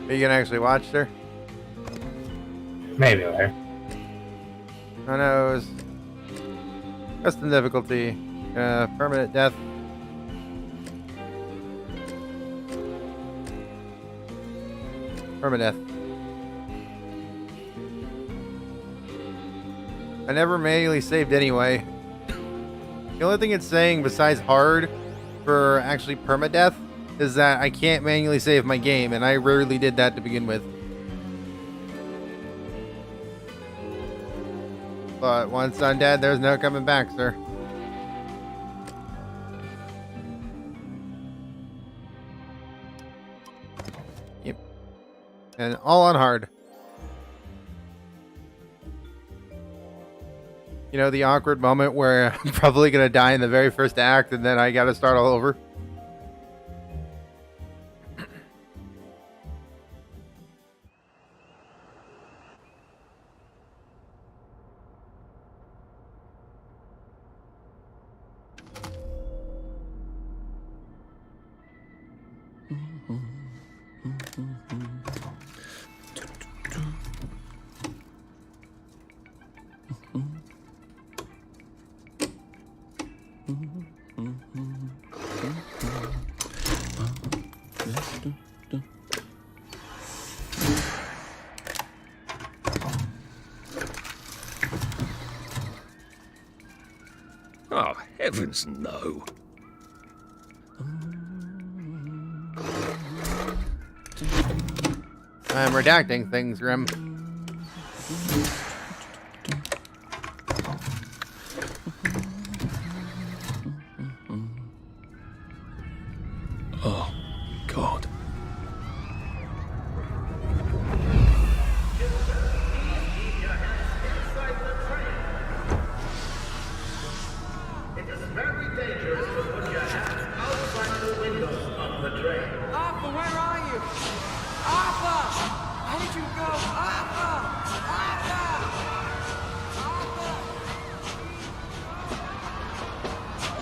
Are you gonna actually watch her? Maybe later. Oh no, it was custom difficulty. Permanent death. Permadeath. I never manually saved anyway. The only thing it's saying besides hard for actually permadeath is that I can't manually save my game, and I rarely did that to begin with. But once I'm dead, there's no coming back, sir. Yep. And all on hard. You know, the awkward moment where I'm probably going to die in the very first act and then I got to start all over. Oh, heavens no. I'm redacting things, Grim. Oh, God. It is very dangerous to put your hands outside the windows of the train. Arthur, where are you? Arthur! Where did you go? Arthur! Arthur!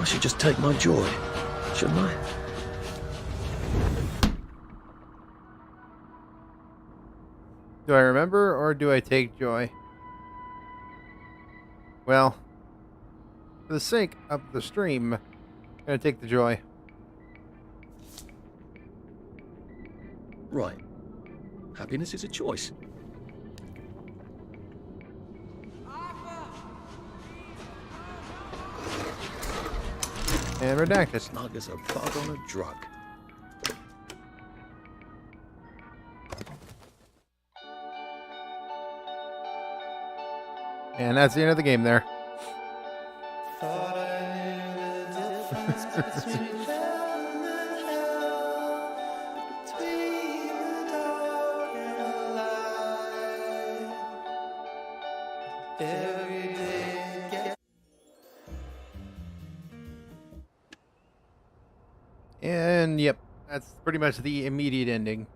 I should just take my joy, shouldn't I? Do I remember or do I take joy? Well, for the sake of the stream, I'm going to take the joy. Right. Happiness is a choice. And redacted. Snug as a bug on a drug. And that's the end of the game there. And yep, that's pretty much the immediate ending.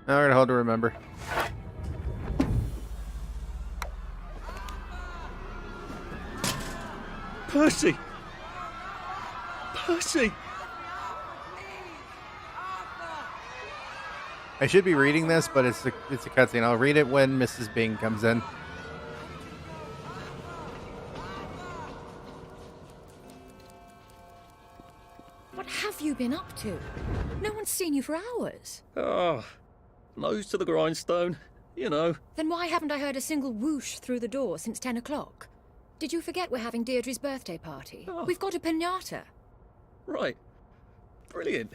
Now we're gonna hold to remember. Percy! Percy! I should be reading this, but it's a cutscene. I'll read it when Mrs. Bing comes in. What have you been up to? No one's seen you for hours. Oh, nose to the grindstone, you know. Then why haven't I heard a single whoosh through the door since 10 o'clock? Did you forget we're having Deirdre's birthday party? Oh. We've got a piñata. Right. Brilliant.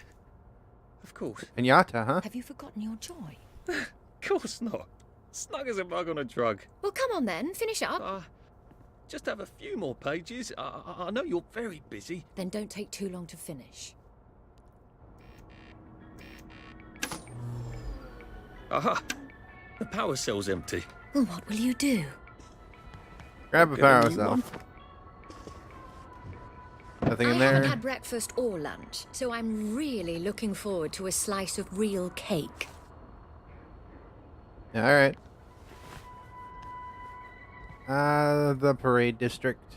Of course. Piñata, huh? Have you forgotten your joy? Of course not. Snug as a bug on a drug. Well, come on then, finish up. Just have a few more pages. I know you're very busy. Then don't take too long to finish. Aha! The power cell's empty. Well, what will you do? Grab a Get power new cell. one. Nothing in I there. haven't had breakfast or lunch, so I'm really looking forward to a slice of real cake. All right. The parade district.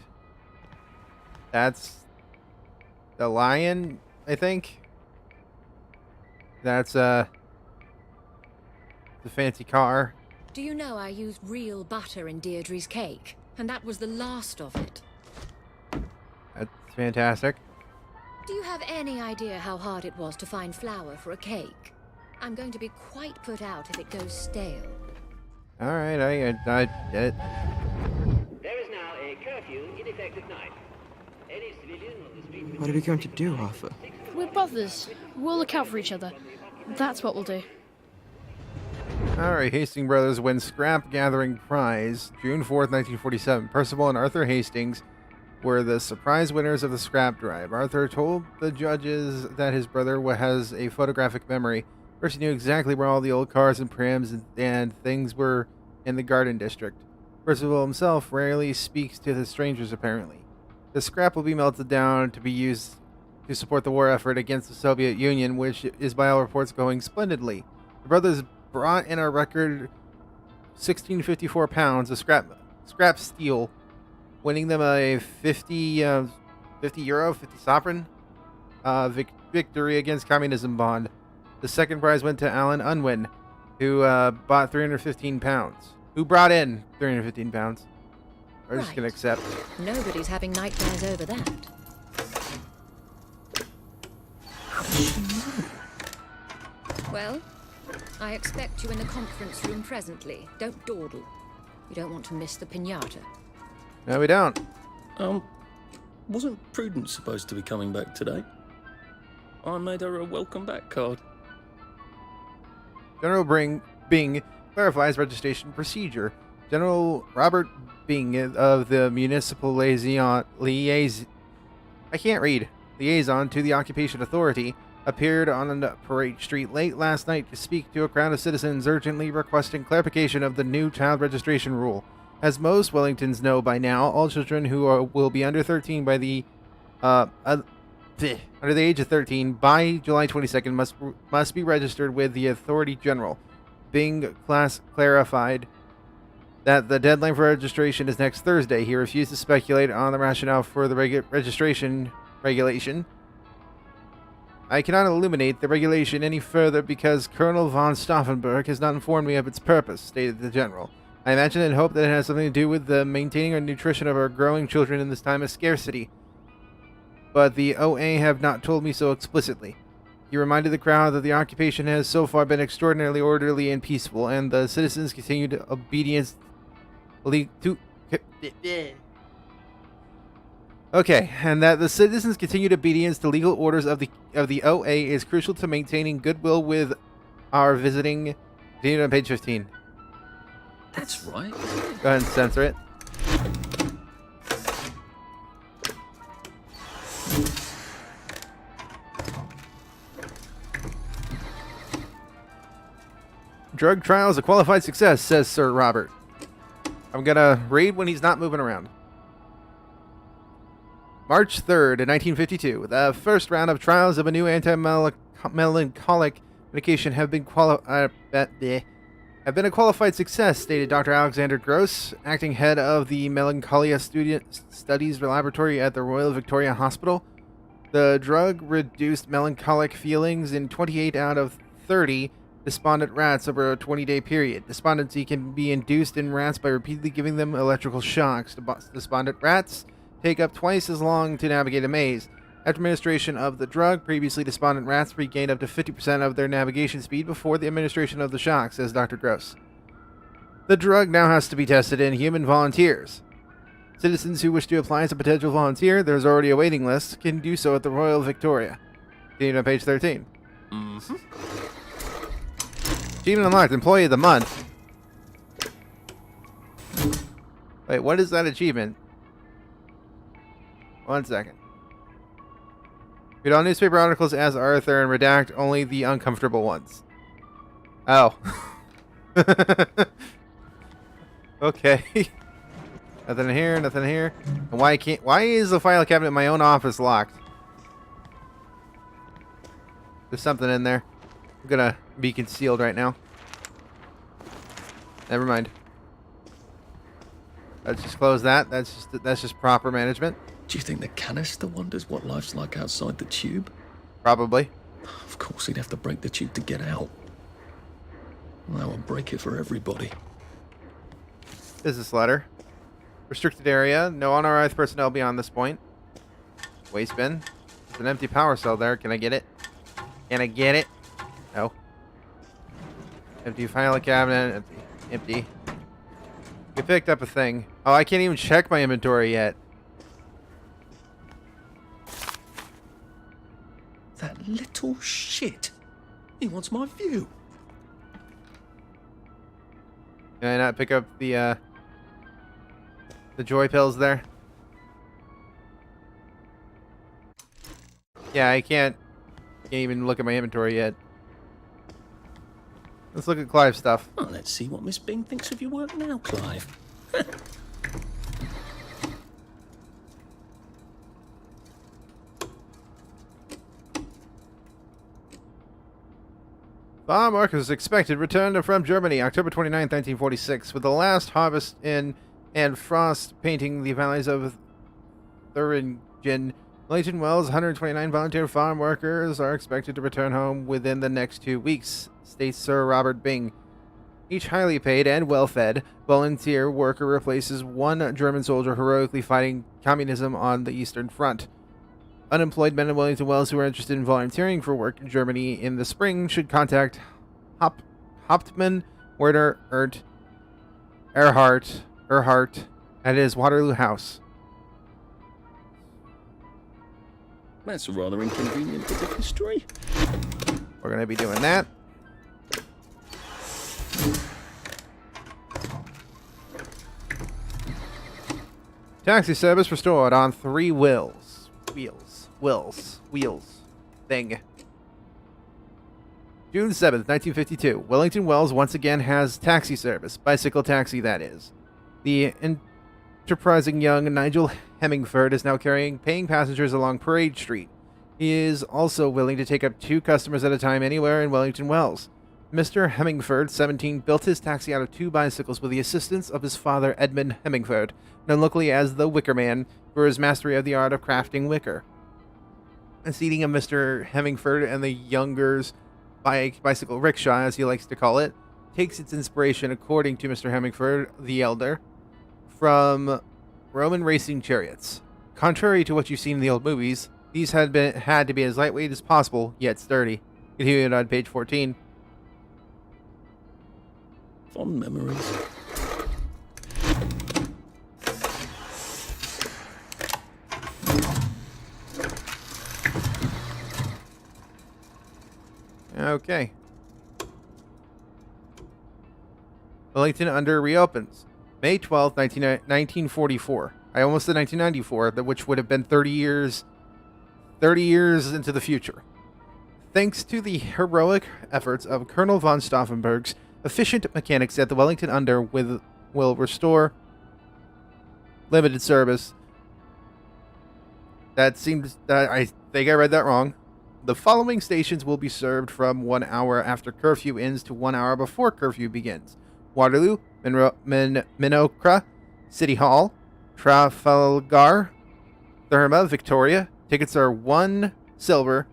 That's the lion, I think. That's the fancy car. Do you know I used real butter in Deirdre's cake? And that was the last of it. That's fantastic. Do you have any idea how hard it was to find flour for a cake? I'm going to be quite put out if it goes stale. All right, I get it. There is now a curfew in effect at night. Any civilian on the street... What are we going to do, Arthur? We're brothers. We'll look out for each other. That's what we'll do. All right, Hastings brothers win scrap gathering prize, June 4th, 1947. Percival and Arthur Hastings were the surprise winners of the scrap drive. Arthur told the judges that his brother has a photographic memory. First, he knew exactly where all the old cars and prams and things were in the Garden District. Percival himself rarely speaks to the strangers, apparently. The scrap will be melted down to be used to support the war effort against the Soviet Union, which is by all reports going splendidly. The brothers brought in a record 1,654 pounds of scrap steel, winning them a 50 sovereign victory against communism bond. The second prize went to Alan Unwin, who bought 315 pounds. Who brought in 315 pounds? We're just going to accept. Nobody's having nightmares over that. Well, I expect you in the conference room presently. Don't dawdle. You don't want to miss the piñata. No, we don't. Wasn't Prudence supposed to be coming back today? I made her a welcome back card. General Bing clarifies registration procedure. General Robert Bing of the Municipal Liaison to the Occupation Authority appeared on Parade Street late last night to speak to a crowd of citizens urgently requesting clarification of the new child registration rule. As most Wellingtons know by now, all children who will be under 13 by the under the age of 13 by July 22nd must be registered with the Authority General. Bing clarified that the deadline for registration is next Thursday. He refused to speculate on the rationale for the registration regulation. I cannot illuminate the regulation any further because Colonel von Stauffenberg has not informed me of its purpose, stated the general. I imagine and hope that it has something to do with the maintaining our nutrition of our growing children in this time of scarcity. But the OA have not told me so explicitly. He reminded the crowd that the occupation has so far been extraordinarily orderly and peaceful, and the citizens continued obedience to... Okay, and that the citizens' continued obedience to legal orders of the OA is crucial to maintaining goodwill with our visiting... Continue on page 15. That's right. Go ahead and censor it. Drug trial is a qualified success, says Sir Robert. I'm gonna read when he's not moving around. March 3rd, 1952. The first round of trials of a new anti-melancholic medication have been a qualified success, stated Dr. Alexander Gross, acting head of the Melancholia Studies Laboratory at the Royal Victoria Hospital. The drug reduced melancholic feelings in 28 out of 30 despondent rats over a 20-day period. Despondency can be induced in rats by repeatedly giving them electrical shocks. Despondent rats take up twice as long to navigate a maze. After administration of the drug, previously despondent rats regained up to 50% of their navigation speed before the administration of the shock, says Dr. Gross. The drug now has to be tested in human volunteers. Citizens who wish to apply as a potential volunteer, there's already a waiting list, can do so at the Royal Victoria. Continue on page 13. Mm-hmm. Achievement unlocked, Employee of the Month. Wait, what is that achievement? 1 second. Read all newspaper articles as Arthur and redact only the uncomfortable ones. Oh. Okay. Nothing here, nothing here. And why is the file cabinet in my own office locked? There's something in there. I'm gonna be concealed right now. Never mind. Let's just close that. That's just proper management. Do you think the canister wonders what life's like outside the tube? Probably. Of course, he'd have to break the tube to get out. That would break it for everybody. Business letter. Restricted area. No unauthorized personnel beyond this point. Waste bin. There's an empty power cell there. Can I get it? Can I get it? No. Empty file cabinet. Empty. Empty. We picked up a thing. Oh, I can't even check my inventory yet. That little shit. He wants my view. Can I not pick up the joy pills there? Yeah, I can't even look at my inventory yet. Let's look at Clive's stuff. Oh, let's see what Miss Bing thinks of your work now, Clive. Farm workers expected return from Germany, October 29, 1946, with the last harvest in and frost painting the valleys of Thuringen. Wellingston Wells, 129 volunteer farm workers are expected to return home within the next 2 weeks, states Sir Robert Bing. Each highly paid and well-fed volunteer worker replaces one German soldier heroically fighting communism on the Eastern Front. Unemployed men in Wellingston Wells who are interested in volunteering for work in Germany in the spring should contact Hauptmann Werner Erhardt at his Waterloo house. That's a rather inconvenient bit of history. We're going to be doing that. Taxi service restored on 3 wheels. Thing. June 7th, 1952. Wellingston Wells once again has taxi service. Bicycle taxi, that is. The enterprising young Nigel Hemmingford is now carrying paying passengers along Parade Street. He is also willing to take up 2 customers at a time anywhere in Wellingston Wells. Mr. Hemmingford, 17, built his taxi out of 2 bicycles with the assistance of his father, Edmund Hemmingford, known locally as the Wicker Man, for his mastery of the art of crafting wicker. The seating of Mr. Hemmingford and the younger's bicycle rickshaw, as he likes to call it, takes its inspiration, according to Mr. Hemmingford, the elder, from Roman racing chariots. Contrary to what you've seen in the old movies, these had to be as lightweight as possible, yet sturdy. Continued on page 14. Fond memories. Okay. Wellington Under reopens. May 12th, 1944. I almost said 1994, which would have been 30 years into the future. Thanks to the heroic efforts of Colonel von Stauffenberg's efficient mechanics at the Wellington Under will restore limited service. I think I read that wrong. The following stations will be served from 1 hour after curfew ends to 1 hour before curfew begins. Waterloo, Minocra, City Hall, Trafalgar, Therma, Victoria. Tickets are 1 silver,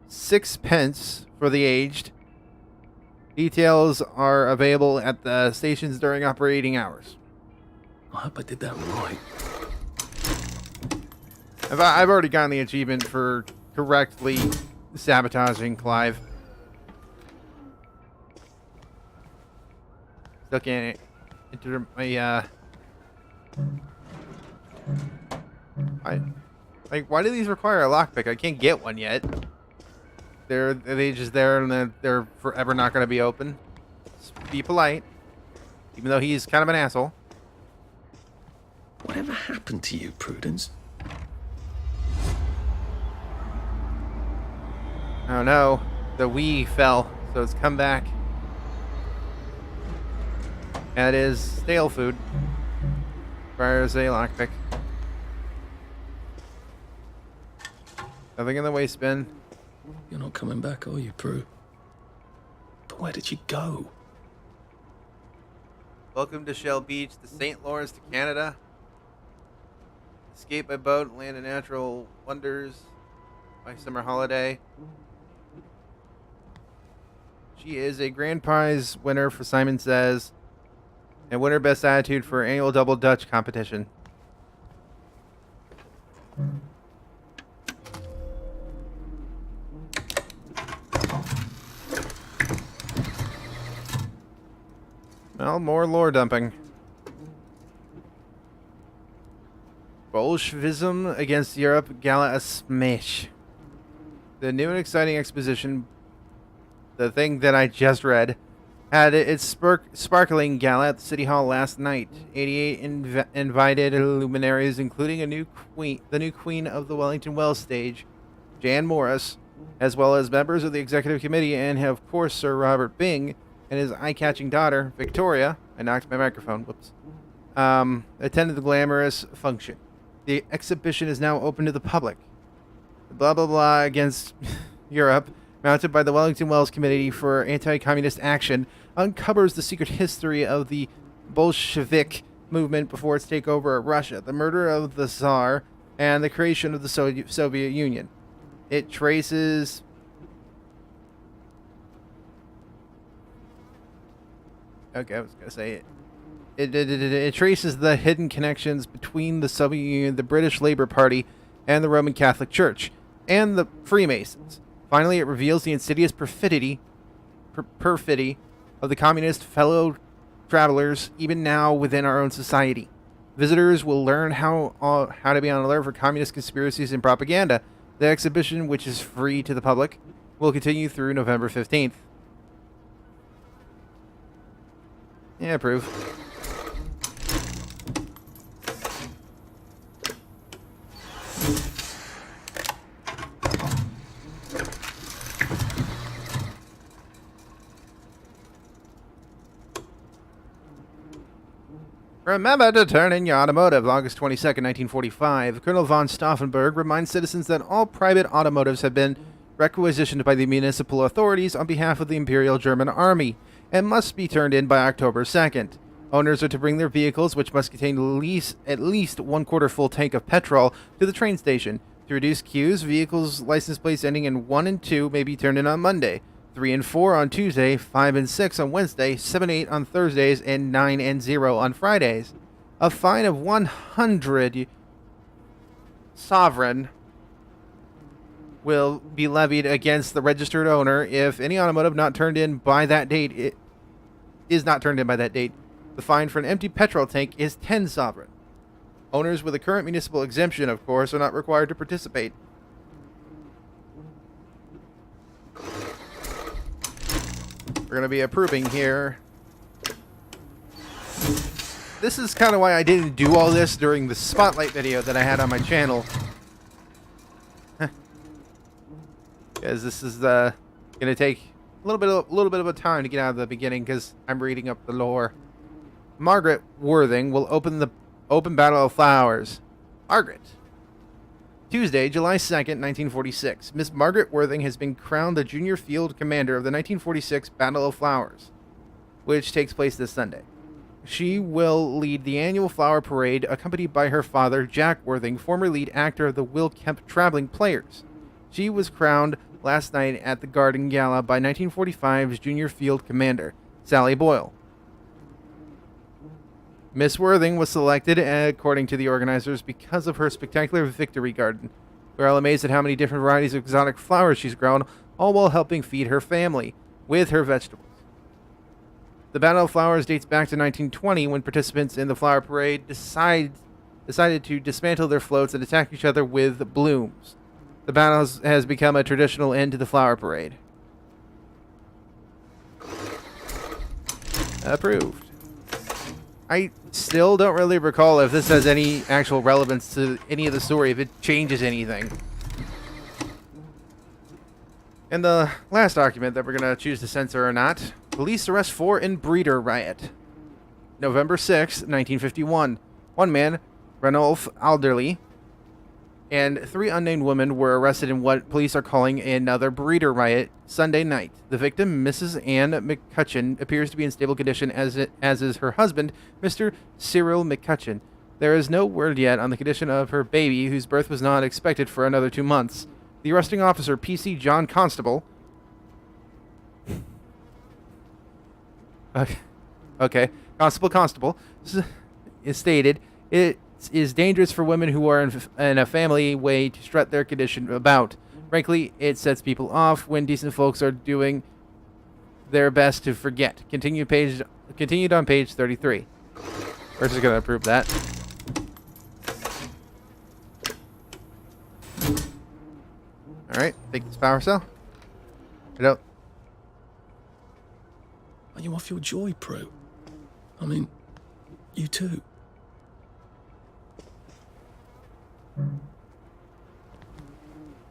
6 pence for the aged. Details are available at the stations during operating hours. I hope I did that right. I've already gotten the achievement for correctly sabotaging Clive. Still can't enter my why do these require a lockpick? I can't get one yet. Are they just there and they're forever not going to be open? Just be polite, even though he's kind of an asshole. Whatever happened to you, Prudence? Oh no, the Wii fell, so it's come back. That is stale food. Requires a lockpick. Nothing in the waste bin. You're not coming back, are you, Prue? But where did you go? Welcome to Shell Beach, to St. Lawrence, to Canada. Escape by boat, land of natural wonders, my summer holiday. She is a grand prize winner for Simon Says, and winner best attitude for annual Double Dutch competition. Well, more lore dumping. Bolshevism against Europe, Gala a Smash. The new and exciting exposition, the thing that I just read, had its sparkling gala at the City Hall last night. 88 invited luminaries, including the new queen of the Wellingston Wells stage, Jan Morris, as well as members of the executive committee, and of course Sir Robert Byng and his eye-catching daughter, Victoria. I knocked my microphone. Whoops. Attended the glamorous function. The exhibition is now open to the public. Blah, blah, blah against Europe, mounted by the Wellingston Wells Committee for Anti-Communist Action, uncovers the secret history of the Bolshevik movement before its takeover of Russia, the murder of the Tsar, and the creation of the Soviet Union. It traces... Okay, I was going to say it. It traces the hidden connections between the Soviet Union, the British Labour Party, and the Roman Catholic Church, and the Freemasons. Finally, it reveals the insidious perfidy of the communist fellow travelers, even now within our own society. Visitors will learn how to be on alert for communist conspiracies and propaganda. The exhibition, which is free to the public, will continue through November 15th. Yeah, approve. Remember to turn in your automotive. August 22nd, 1945. Colonel von Stauffenberg reminds citizens that all private automotives have been requisitioned by the municipal authorities on behalf of the Imperial German Army and must be turned in by October 2nd. Owners are to bring their vehicles, which must contain at least 1/4 full tank of petrol, to the train station. To reduce queues, vehicles license plates ending in 1 and 2 may be turned in on Monday, 3 and 4 on Tuesday, 5 and 6 on Wednesday, 7 and 8 on Thursdays, and 9 and 0 on Fridays. A fine of 100 sovereign will be levied against the registered owner if any automotive not turned in by that date is not turned in by that date. The fine for an empty petrol tank is 10 sovereign. Owners with a current municipal exemption, of course, are not required to participate. We're going to be approving here. This is kind of why I didn't do all this during the spotlight video that I had on my channel. Because this is going to take a little bit of a time to get out of the beginning because I'm reading up the lore. Margaret Worthing will open Battle of Flowers. Margaret. Tuesday, July 2nd, 1946. Miss Margaret Worthing has been crowned the junior field commander of the 1946 Battle of Flowers, which takes place this Sunday. She will lead the annual flower parade, accompanied by her father, Jack Worthing, former lead actor of the Will Kemp Traveling Players. She was crowned last night at the Garden Gala by 1945's junior field commander, Sally Boyle. Miss Worthing was selected, according to the organizers, because of her spectacular victory garden. We're all amazed at how many different varieties of exotic flowers she's grown, all while helping feed her family with her vegetables. The Battle of Flowers dates back to 1920, when participants in the flower parade decided to dismantle their floats and attack each other with blooms. The battle has become a traditional end to the flower parade. Approved. I still don't really recall if this has any actual relevance to any of the story, if it changes anything. And the last document that we're going to choose to censor or not, police arrest 4 in breeder riot. November 6, 1951. One man, Ranulph Alderley, and 3 unnamed women were arrested in what police are calling another breeder riot Sunday night. The victim, Mrs. Anne McCutcheon, appears to be in stable condition, as is her husband, Mr. Cyril McCutcheon. There is no word yet on the condition of her baby, whose birth was not expected for another 2 months. The arresting officer, PC John Constable... Okay. Constable, is stated, it is dangerous for women who are in a family way to strut their condition about. Frankly, it sets people off when decent folks are doing their best to forget. Continued on page 33. We're just going to approve that. Alright, take this power cell. Get out. Are you off your joy, Prue? I mean, you too.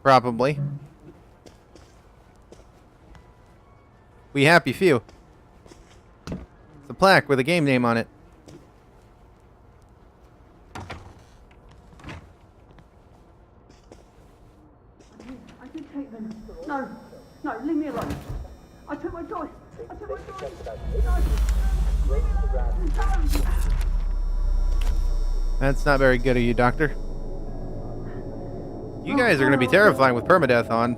Probably. We happy few. It's a plaque with a game name on it. I did take them. No, leave me alone. I took my choice. That's not very good of you, Doctor. You guys are going to be terrifying with Permadeath on.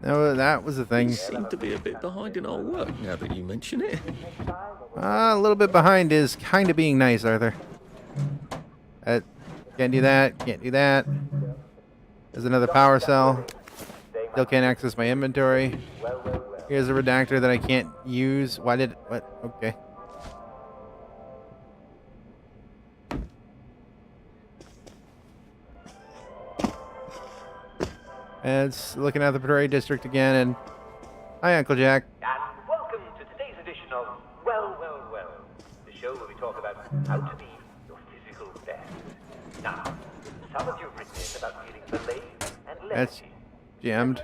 No, that was the thing. You seem to be a bit behind in our work now that you mention it. A little bit behind is kind of being nice, Arthur. Can't do that. Can't do that. There's another power cell. Still can't access my inventory. Here's a redactor that I can't use. What? Okay. And it's looking at the Prairie District again, and hi, Uncle Jack. And welcome to today's edition of Well, the show where we talk about how to be your physical best. Now, some of you have written in about feeling delayed and That's lethargy. jammed.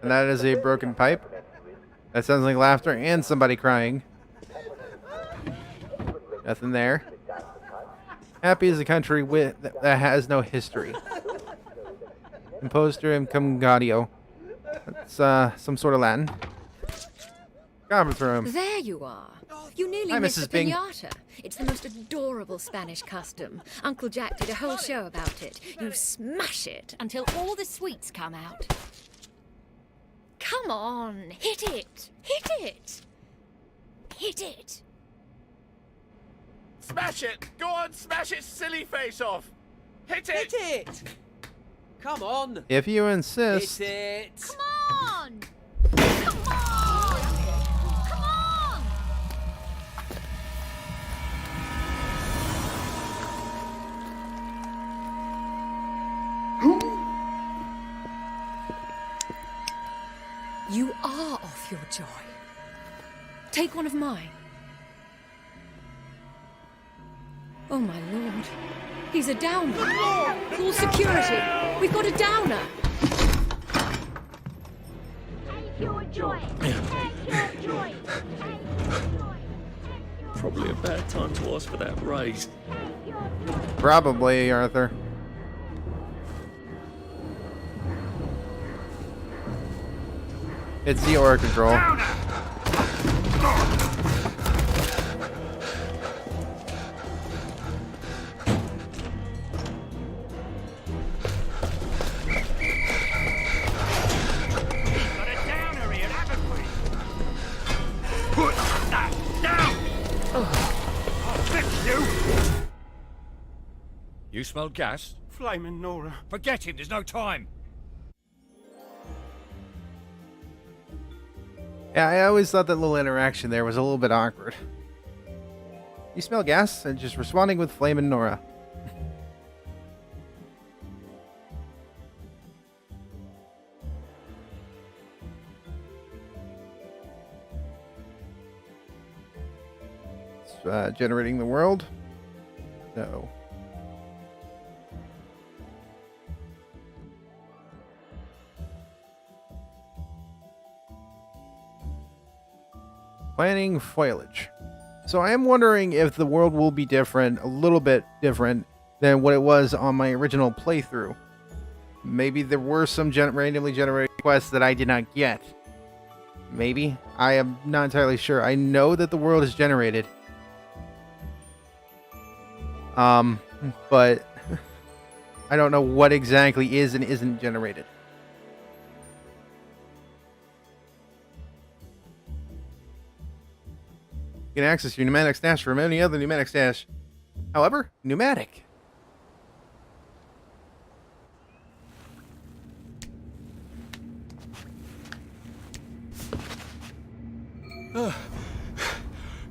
And that is a broken pipe. That sounds like laughter and somebody crying. Nothing there. Happy is a country that has no history. Imposter and Cumgadio. That's some sort of Latin. Conference room. There you are. You nearly Hi, missed Mrs. the Bing. pinata. It's the most adorable Spanish custom. Uncle Jack did a whole show about it. You smash it until all the sweets come out. Come on, hit it! Hit it! Hit it! Smash it! Go on, smash its silly face off! Hit it! Hit it! Come on! If you insist. Hit it! Come on! Come on! Come on! You are off your joy. Take one of mine. Oh my lord. He's a downer. Call security. We've got a downer. Take your joy. Take your joy. Take your joy. Probably a bad time to ask for that raise. Probably, Arthur. It's the aura control. You smelled gas? Flaming Nora. Forget him, there's no time. Yeah, I always thought that little interaction there was a little bit awkward. You smell gas? And just responding with Flame and Nora. Generating the world? No. Planning foliage. So I am wondering if the world will be different, a little bit different than what it was on my original playthrough. Maybe there were some randomly generated quests that I did not get. Maybe. I am not entirely sure. I know that the world is generated. But I don't know what exactly is and isn't generated. You can access your pneumatic stash from any other pneumatic stash. However, pneumatic.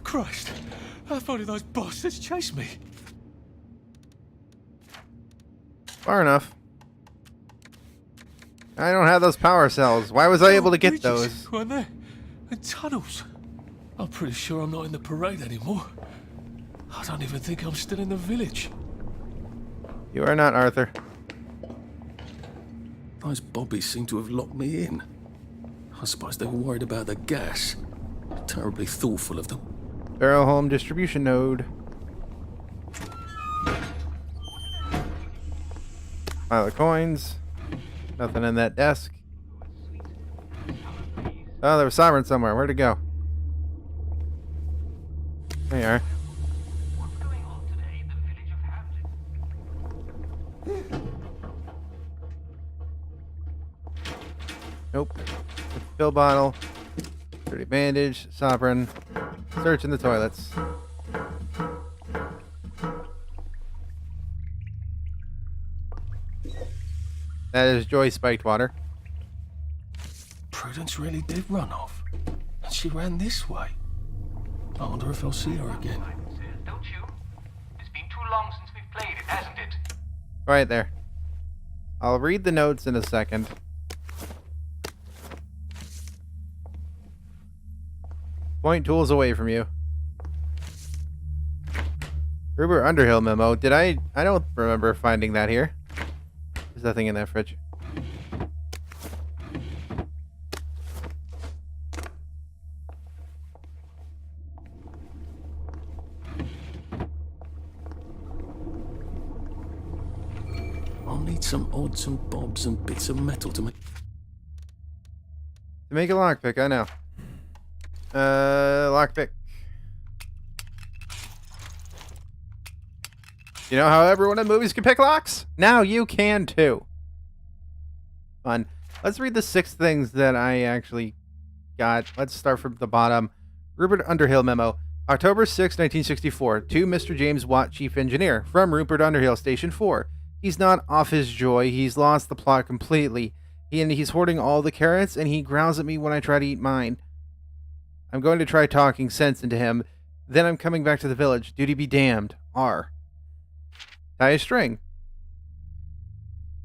Christ, how far did those bastards chase me? Far enough. I don't have those power cells. Why was I able to get Bridges, those? weren't there? And tunnels. I'm pretty sure I'm not in the parade anymore. I don't even think I'm still in the village. You are not, Arthur. Those bobbies seem to have locked me in. I suppose they were worried about the gas. Terribly thoughtful of them. Barrel home distribution node. Pile of coins. Nothing in that desk. Oh, there was Sovereign somewhere. Where'd it go? There you are. Nope. Pill bottle. Dirty bandage. Sovereign. Search in the toilets. That is Joy spiked water. Prudence really did run off. And she ran this way. I wonder if I'll see her again. Don't you? It's been too long since we've played it, hasn't it? Right there. I'll read the notes in a second. Point tools away from you. Rupert Underhill memo. Did I don't remember finding that here. There's nothing in that fridge. I'll need some odds and bobs and bits of metal to make... To make a lockpick, I know. Lockpick. You know how everyone in movies can pick locks? Now you can too. Fun. Let's read the 6 things that I actually got. Let's start from the bottom. Rupert Underhill memo. October 6, 1964. To Mr. James Watt, Chief Engineer. From Rupert Underhill, Station 4. He's not off his joy. He's lost the plot completely. He's hoarding all the carrots, and he growls at me when I try to eat mine. I'm going to try talking sense into him. Then I'm coming back to the village. Duty be damned. R. Tie a string.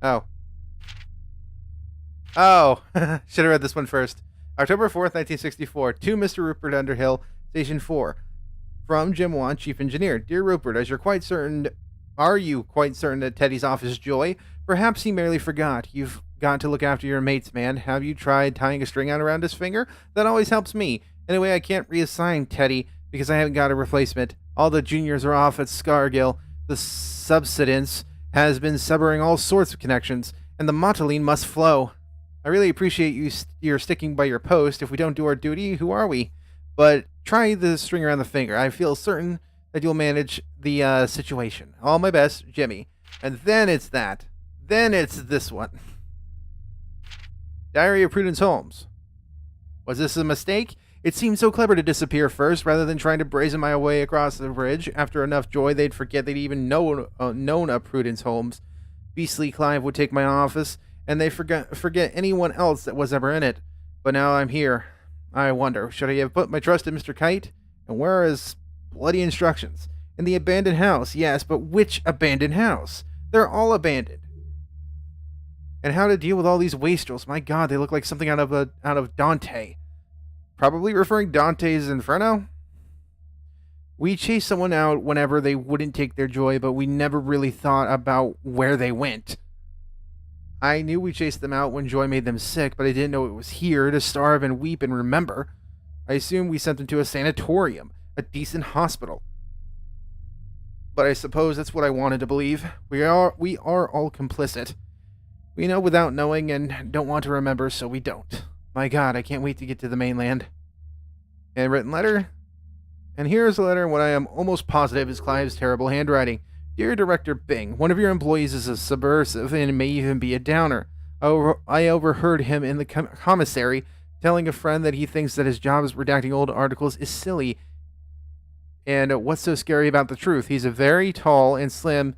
Oh. Oh. Should have read this one first. October 4th, 1964. To Mr. Rupert Underhill, Station 4. From Jim Wan, Chief Engineer. Dear Rupert, are you quite certain that Teddy's off his joy? Perhaps he merely forgot. You've got to look after your mates, man. Have you tried tying a string out around his finger? That always helps me. Anyway, I can't reassign Teddy because I haven't got a replacement. All the juniors are off at Scargill. The subsidence has been severing all sorts of connections, and the motoline must flow. I really appreciate you're sticking by your post. If we don't do our duty, who are we? But try the string around the finger. I feel certain that you'll manage the situation. All my best, Jimmy. And then it's that. Then it's this one. Diary of Prudence Holmes. Was this a mistake? It seemed so clever to disappear first, rather than trying to brazen my way across the bridge. After enough joy, they'd forget they'd even known of Prudence Holmes. Beastly Clive would take my office, and they forget anyone else that was ever in it. But now I'm here. I wonder, should I have put my trust in Mr. Kite? And where are his bloody instructions? In the abandoned house, yes, but which abandoned house? They're all abandoned. And how to deal with all these wastrels? My God, they look like something out of Dante. Probably referring Dante's Inferno? We chased someone out whenever they wouldn't take their joy, but we never really thought about where they went. I knew we chased them out when joy made them sick, but I didn't know it was here to starve and weep and remember. I assumed we sent them to a sanatorium, a decent hospital. But I suppose that's what I wanted to believe. We are all complicit. We know without knowing and don't want to remember, so we don't. My God, I can't wait to get to the mainland. Handwritten letter. And here's a letter in what I am almost positive is Clive's terrible handwriting. Dear Director Bing, one of your employees is a subversive and may even be a downer. I overheard him in the commissary telling a friend that he thinks that his job as redacting old articles is silly. And what's so scary about the truth? He's a very tall and slim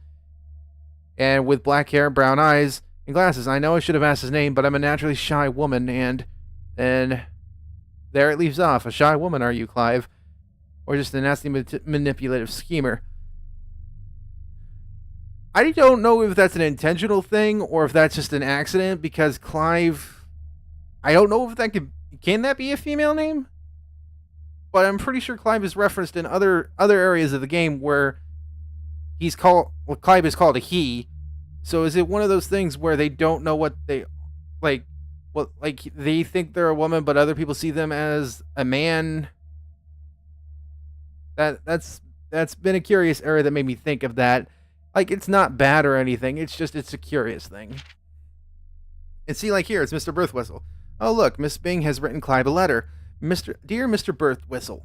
and with black hair, brown eyes, and glasses. I know I should have asked his name, but I'm a naturally shy woman, and then there it leaves off. A shy woman, are you, Clive? Or just a nasty manipulative schemer? I don't know if that's an intentional thing or if that's just an accident, because Clive... I don't know if that can that be a female name? But I'm pretty sure Clive is referenced in other areas of the game where he's called... Well, Clive is called a he. So is it one of those things where they don't know what they... Like they think they're a woman, but other people see them as a man? That's been a curious area that made me think of that. Like, it's not bad or anything. It's a curious thing. And see, like here, it's Mr. Birthwhistle. Oh, look, Miss Bing has written Clive a letter. Dear Mr. Birthwhistle,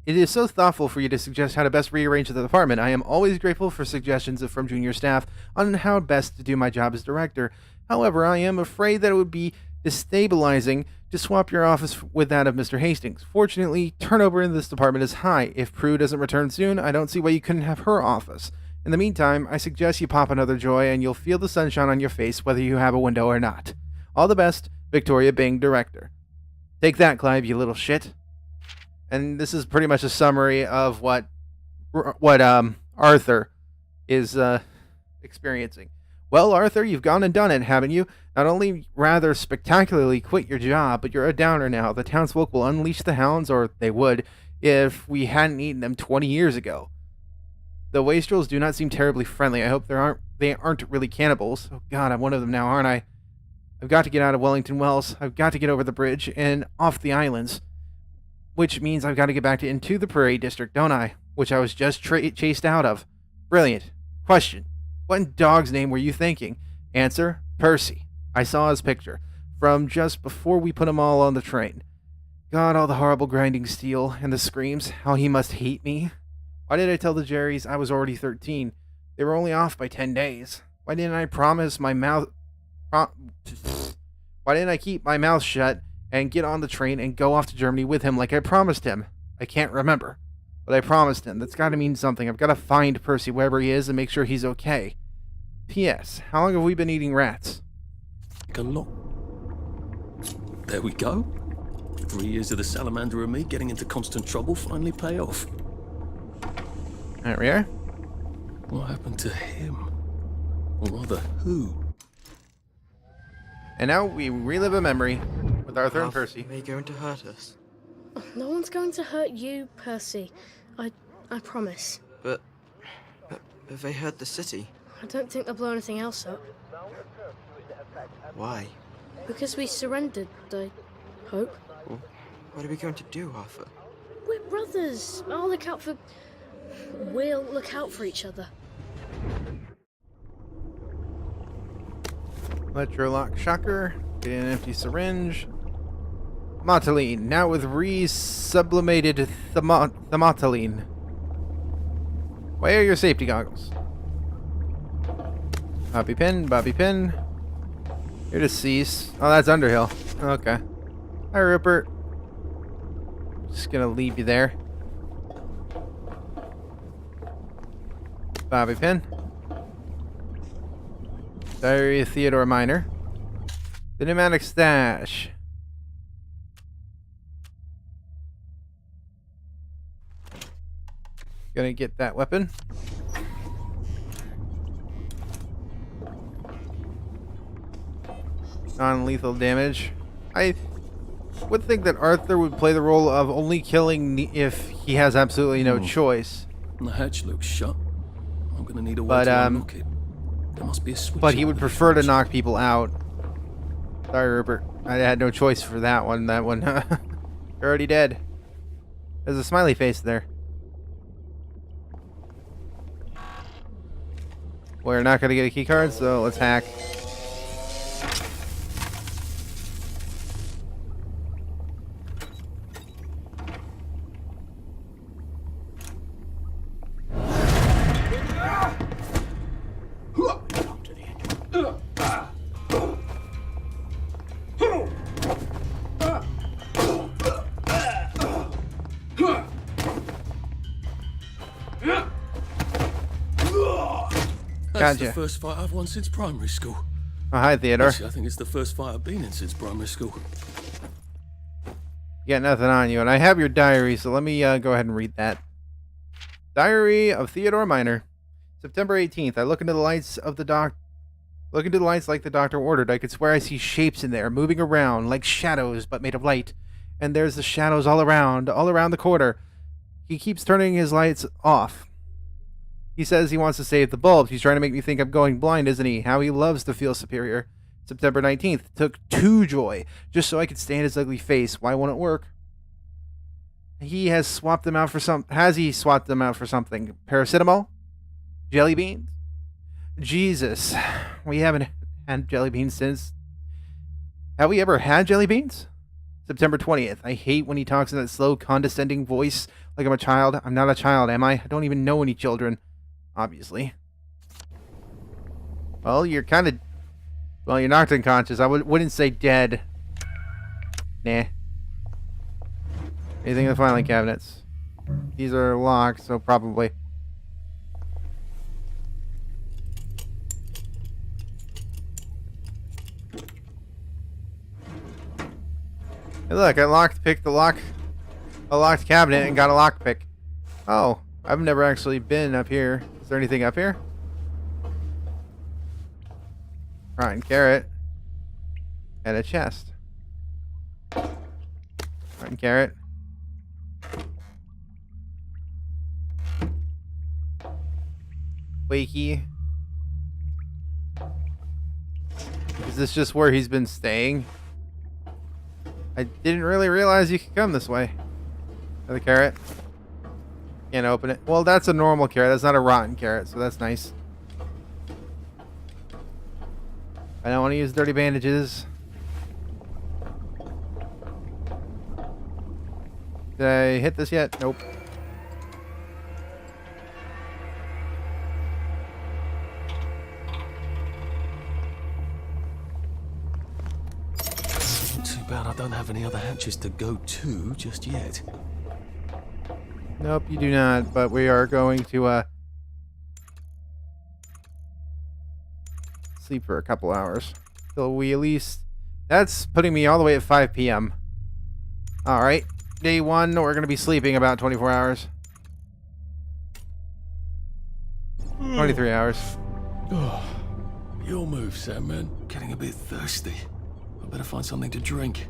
it is so thoughtful for you to suggest how to best rearrange the department. I am always grateful for suggestions from junior staff on how best to do my job as director. However, I am afraid that it would be destabilizing to swap your office with that of Mr. Hastings. Fortunately, turnover in this department is high. If Prue doesn't return soon, I don't see why you couldn't have her office. In the meantime, I suggest you pop another joy and you'll feel the sunshine on your face whether you have a window or not. All the best, Victoria Bing, Director. Take that, Clive, you little shit. And this is pretty much a summary of what Arthur is experiencing. Well, Arthur, you've gone and done it, haven't you? Not only rather spectacularly quit your job, but you're a downer now. The townsfolk will unleash the hounds, or they would, if we hadn't eaten them 20 years ago. The wastrels do not seem terribly friendly. I hope they aren't really cannibals. Oh God, I'm one of them now, aren't I? I've got to get out of Wellingston Wells. I've got to get over the bridge and off the islands. Which means I've got to get back into the Parade District, don't I? Which I was just chased out of. Brilliant. Question. What in dog's name were you thinking? Answer. Percy. I saw his picture. From just before we put him all on the train. God, all the horrible grinding steel and the screams. How he must hate me. Why did I tell the Jerrys I was already 13? They were only off by 10 days. Why didn't I promise my mouth... Why didn't I keep my mouth shut and get on the train and go off to Germany with him like I promised him? I can't remember. But I promised him. That's got to mean something. I've got to find Percy wherever he is and make sure he's okay. P.S. How long have we been eating rats? A lot. There we go. 3 years of the salamander and me getting into constant trouble finally pay off. There we are. What happened to him? Or rather, who? And now we relive a memory with Arthur and Percy. Are they going to hurt us? No one's going to hurt you, Percy. I promise. But have they hurt the city? I don't think they'll blow anything else up. Why? Because we surrendered, I hope. Well, what are we going to do, Arthur? We're brothers. We'll look out for each other. Electrolock shocker. Get an empty syringe. Motaline. Now with re-sublimated thematoline. Where are your safety goggles? Bobby pin. You're deceased. Oh, that's Underhill. Okay. Hi, Rupert. Just gonna leave you there. Bobby pin. Diary of Theodore Minor. The pneumatic stash. Gonna get that weapon. Non-lethal damage. I would think that Arthur would play the role of only killing if he has absolutely no choice. The hatch looks shut. I'm gonna need a way to unlock it. There must be a switch. But he would prefer to knock people out. Sorry, Rupert. I had no choice for that one. You're already dead. There's a smiley face there. We're not going to get a key card, so let's hack. That's the Gotcha. first fight I've won since primary school. Oh, hi, Theodore. Actually, I think it's the first fight I've been in since primary school. You got nothing on you, and I have your diary, so let me go ahead and read that. Diary of Theodore Minor, September 18th. I look into the lights of the Look into the lights like the doctor ordered. I could swear I see shapes in there, moving around, like shadows, but made of light. And there's the shadows all around the corner. He keeps turning his lights off. He says he wants to save the bulbs. He's trying to make me think I'm going blind, isn't he? How he loves to feel superior. September 19th. Took 2 joy, just so I could stand his ugly face. Why won't it work? He has swapped them out for Has he swapped them out for something? Paracetamol? Jelly beans? Jesus. We haven't had jelly beans since... Have we ever had jelly beans? September 20th. I hate when he talks in that slow, condescending voice like I'm a child. I'm not a child, am I? I don't even know any children. Obviously. Well, you're kind of... Well, you're knocked unconscious. I wouldn't say dead. Nah. Anything in the filing cabinets? These are locked, so probably. Hey, look, I picked a locked cabinet and got a lockpick. Oh, I've never actually been up here. Is there anything up here? Rotten carrot. And a chest. Rotten carrot. Wakey. Is this just where he's been staying? I didn't really realize you could come this way. Another carrot. Can't open it. Well, that's a normal carrot. That's not a rotten carrot, so that's nice. I don't want to use dirty bandages. Did I hit this yet? Nope. Too bad I don't have any other hatches to go to just yet. Nope, you do not, but we are going to sleep for a couple hours. So we at least... That's putting me all the way at 5 p.m. Alright. Day 1, we're going to be sleeping about 24 hours. 23 hours. Oh, your move, Sandman. Getting a bit thirsty. I better find something to drink.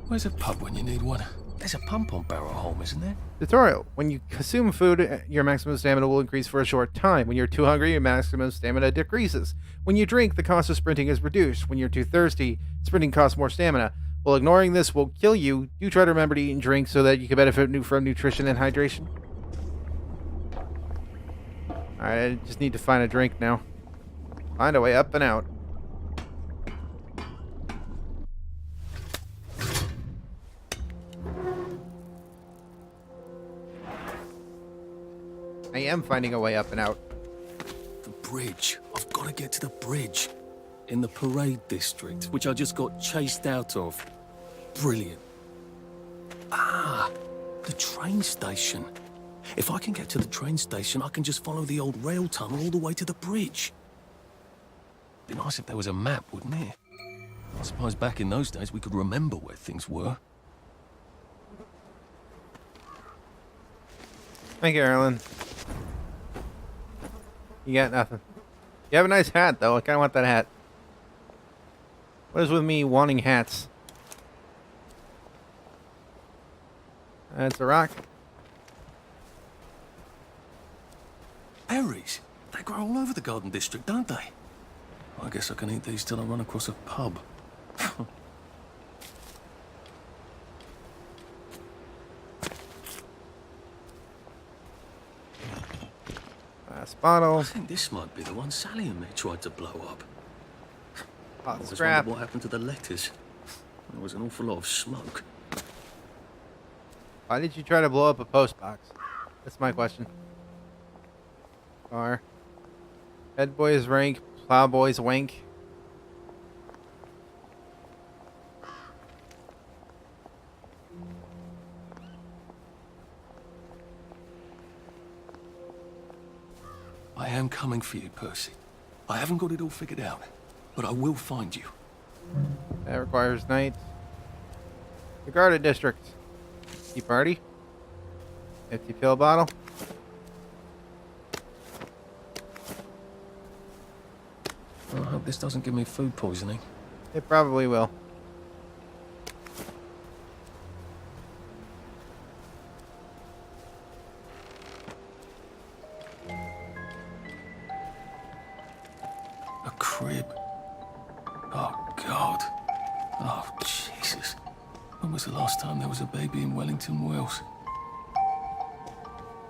Where's a pub when you need one? There's a pump on Barrow Home, isn't there? Tutorial. When you consume food, your maximum stamina will increase for a short time. When you're too hungry, your maximum stamina decreases. When you drink, the cost of sprinting is reduced. When you're too thirsty, sprinting costs more stamina. While ignoring this will kill you, do try to remember to eat and drink so that you can benefit from nutrition and hydration. Alright, I just need to find a drink now. Find a way up and out. I am finding a way up and out. The bridge. I've got to get to the bridge. In the parade district, which I just got chased out of. Brilliant. Ah, the train station. If I can get to the train station, I can just follow the old rail tunnel all the way to the bridge. Be nice if there was a map, wouldn't it? I suppose back in those days we could remember where things were. Thank you, Erlen. You got nothing. You have a nice hat, though. I kind of want that hat. What is with me wanting hats? That's a rock. Berries. They grow all over the Garden District, don't they? I guess I can eat these till I run across a pub. Last bottle. I think this might be the one Sally and me tried to blow up. Hot I scrap. what happened to the letters. There was an awful lot of smoke. Why did you try to blow up a post box? That's my question. Car. Head boys rank. Plow boys wank. I am coming for you, Percy. I haven't got it all figured out, but I will find you. That requires night. The guarded district. Tea party. Empty pill bottle. I hope this doesn't give me food poisoning. It probably will. A crib. Oh, God. Oh, Jesus. When was the last time there was a baby in Wellingston Wells?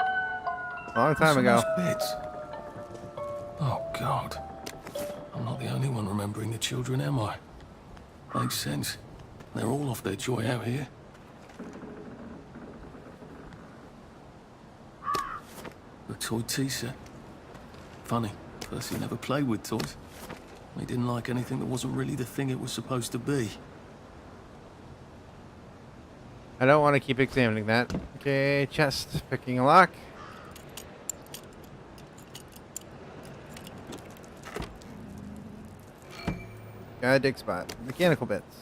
A long time ago. Beds. Oh, God. I'm not the only one remembering the children, am I? Makes sense. They're all off their joy out here. A toy tea set. Funny, Percy never played with toys. He didn't like anything that wasn't really the thing it was supposed to be. I don't want to keep examining that. Okay, chest. Picking a lock. Got a dig spot. Mechanical bits.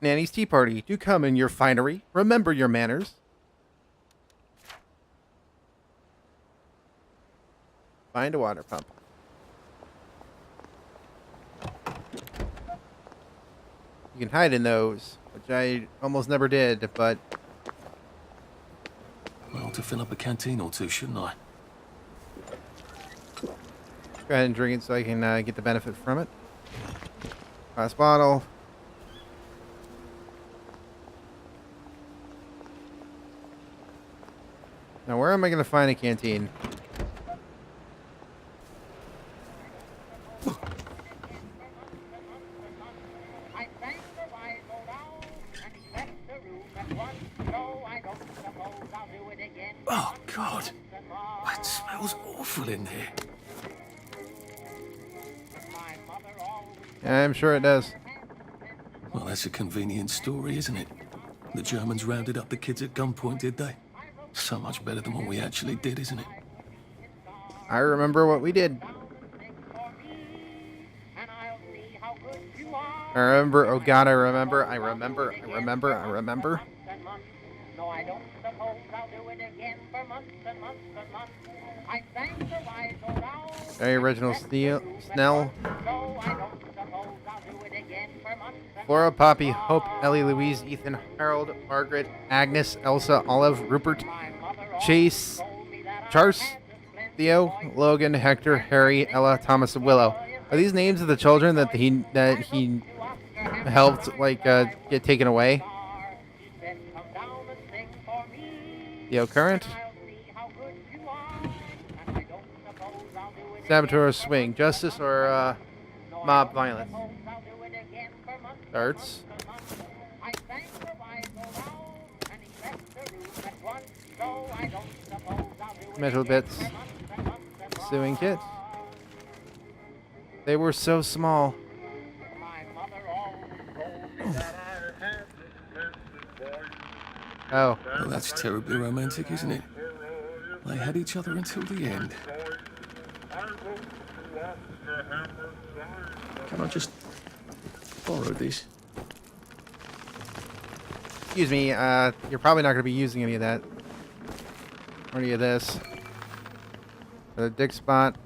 Nanny's tea party. Do come in your finery. Remember your manners. Find a water pump. You can hide in those, which I almost never did, but... Well, to fill up a canteen or two, shouldn't I? Go ahead and drink it so I can get the benefit from it. Glass bottle. Now, where am I going to find a canteen? Oh, God. It smells awful in here. I'm sure it does. Well, that's a convenient story, isn't it? The Germans rounded up the kids at gunpoint, did they? So much better than what we actually did, isn't it? I remember what we did. I remember, oh God, I remember. No, I don't suppose I'll do it again for months and months and months. I thank the wise old owl. Very original Snell. No, I don't suppose I'll do it again for months and Flora, Poppy, Hope, Ellie, Louise, Ethan, Harold, Margaret, Agnes, Elsa, Olive, Rupert, Chase, Charles, Theo, Logan, Hector, Harry, Ella, Thomas, and Willow. Are these names of the children that he helped get taken away? Theo Current. Saboteur Swing. Justice or mob violence? Darts. Metal bits. Sewing kit. They were so small. Oh. Well, that's terribly romantic, isn't it? They had each other until the end. Can I just borrow this? Excuse me, you're probably not going to be using any of that. Or any of this. The dig spot.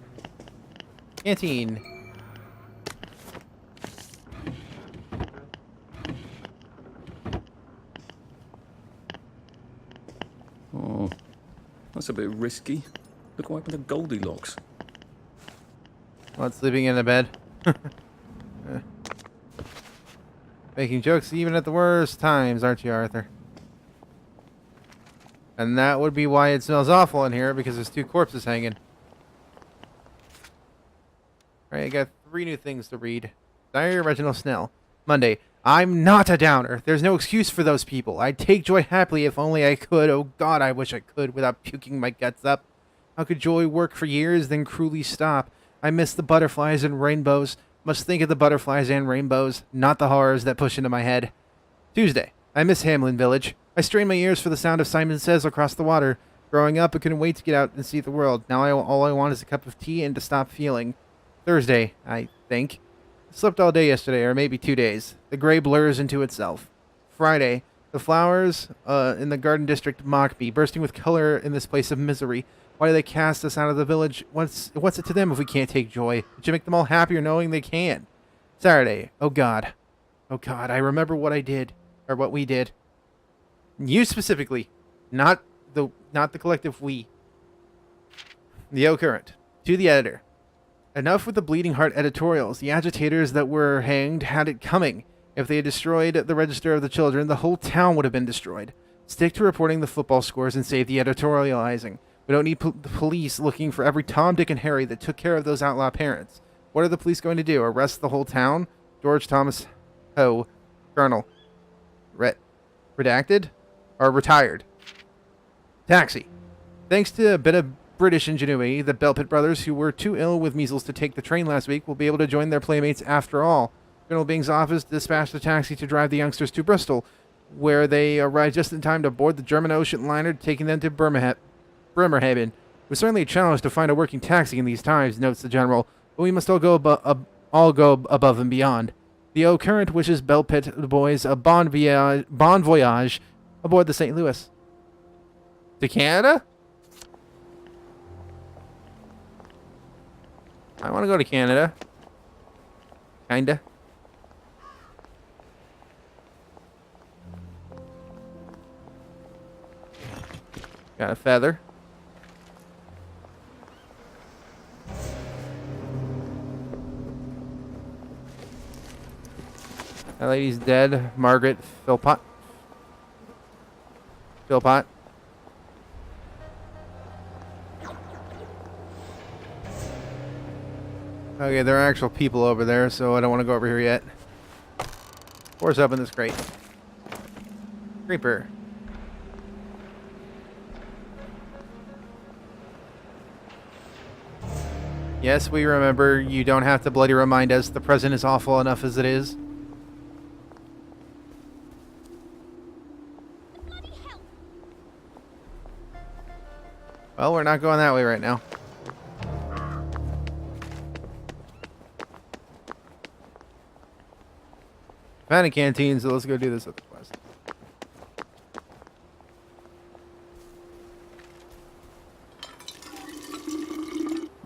Canteen. Oh, that's a bit risky. Look what happened to Goldilocks. Not sleeping in a bed. Making jokes even at the worst times, aren't you, Arthur? And that would be why it smells awful in here, because there's 2 corpses hanging. Alright, I got 3 new things to read. Diary of Reginald Snell. Monday. I'm not a downer. There's no excuse for those people. I'd take joy happily if only I could. Oh God, I wish I could without puking my guts up. How could joy work for years, then cruelly stop? I miss the butterflies and rainbows, Must think of the butterflies and rainbows, not the horrors that push into my head. Tuesday. I miss Hamlin Village. I strain my ears for the sound of Simon Says across the water. Growing up, I couldn't wait to get out and see the world. Now all I want is a cup of tea and to stop feeling. Thursday, I think. I slept all day yesterday, or maybe 2 days. The gray blurs into itself. Friday. The flowers in the garden district mock me, bursting with color in this place of misery. Why do they cast us out of the village? What's it to them if we can't take joy? It should make them all happier knowing they can. Saturday. Oh God. Oh God, I remember what I did. Or what we did. You specifically. Not the collective we. The O Current. To the editor. Enough with the bleeding heart editorials. The agitators that were hanged had it coming. If they had destroyed the register of the children, the whole town would have been destroyed. Stick to reporting the football scores and save the editorializing. We don't need the police looking for every Tom, Dick, and Harry that took care of those outlaw parents. What are the police going to do? Arrest the whole town? George Thomas Ho, Colonel. Redacted? Or retired. Taxi. Thanks to a bit of British ingenuity, the Belpit brothers, who were too ill with measles to take the train last week, will be able to join their playmates after all. Colonel Bing's office dispatched a taxi to drive the youngsters to Bristol, where they arrived just in time to board the German ocean liner taking them to Bremerhaven. It was certainly a challenge to find a working taxi in these times, notes the general, but we must all go above and beyond. The O Current wishes Belpit boys a bon voyage aboard the St. Louis. To Canada? I want to go to Canada. Kinda. Got a feather. That lady's dead. Margaret Philpott. Philpott. Okay, there are actual people over there, so I don't want to go over here yet. Force open this crate. Creeper. Yes, we remember. You don't have to bloody remind us. The present is awful enough as it is. Well, we're not going that way right now. Found a canteen, so let's go do this other quest.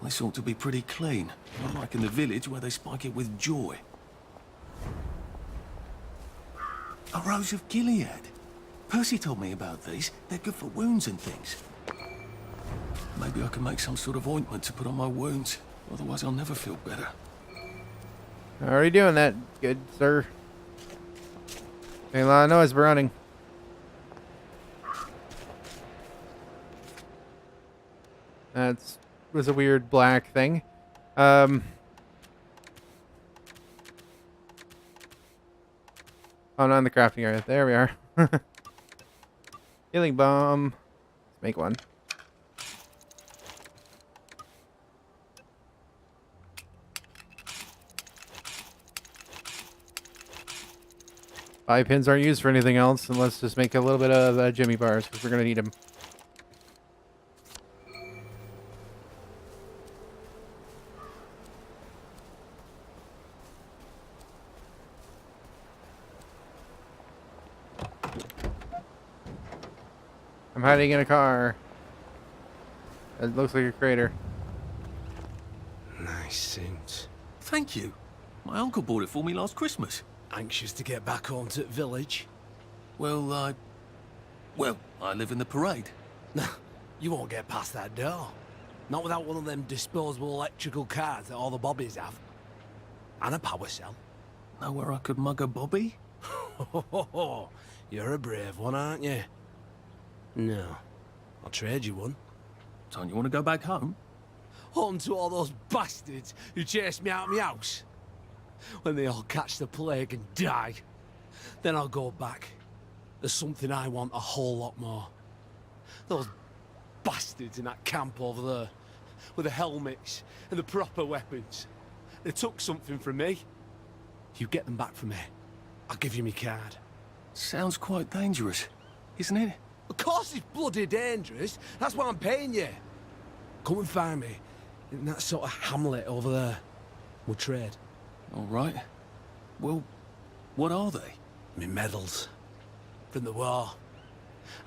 This ought to be pretty clean. Not like in the village where they spike it with joy. A Rose of Gilead. Percy told me about these. They're good for wounds and things. Maybe I can make some sort of ointment to put on my wounds. Otherwise I'll never feel better. Already doing that, good sir. A lot of noise running. That was a weird black thing. Oh, not in the crafting area. There we are. Healing bomb. Let's make one. Five pins aren't used for anything else, and let's just make a little bit of Jimmy bars, because we're going to need them. I'm hiding in a car. It looks like a crater. Nice suit. Thank you. My uncle bought it for me last Christmas. Anxious to get back home to the village? Well, I live in the parade. You won't get past that door. Not without one of them disposable electrical cars that all the bobbies have. And a power cell. Know where I could mug a bobby? You're a brave one, aren't you? No. I'll trade you one. Don't you want to go back home? Home to all those bastards who chased me out of my house. When they all catch the plague and die, then I'll go back. There's something I want a whole lot more. Those bastards in that camp over there, with the helmets and the proper weapons. They took something from me. You get them back from me. I'll give you my card. Sounds quite dangerous, isn't it? Of course it's bloody dangerous. That's why I'm paying you. Come and find me in that sort of hamlet over there. We'll trade. All right. Well, what are they? My medals. From the war.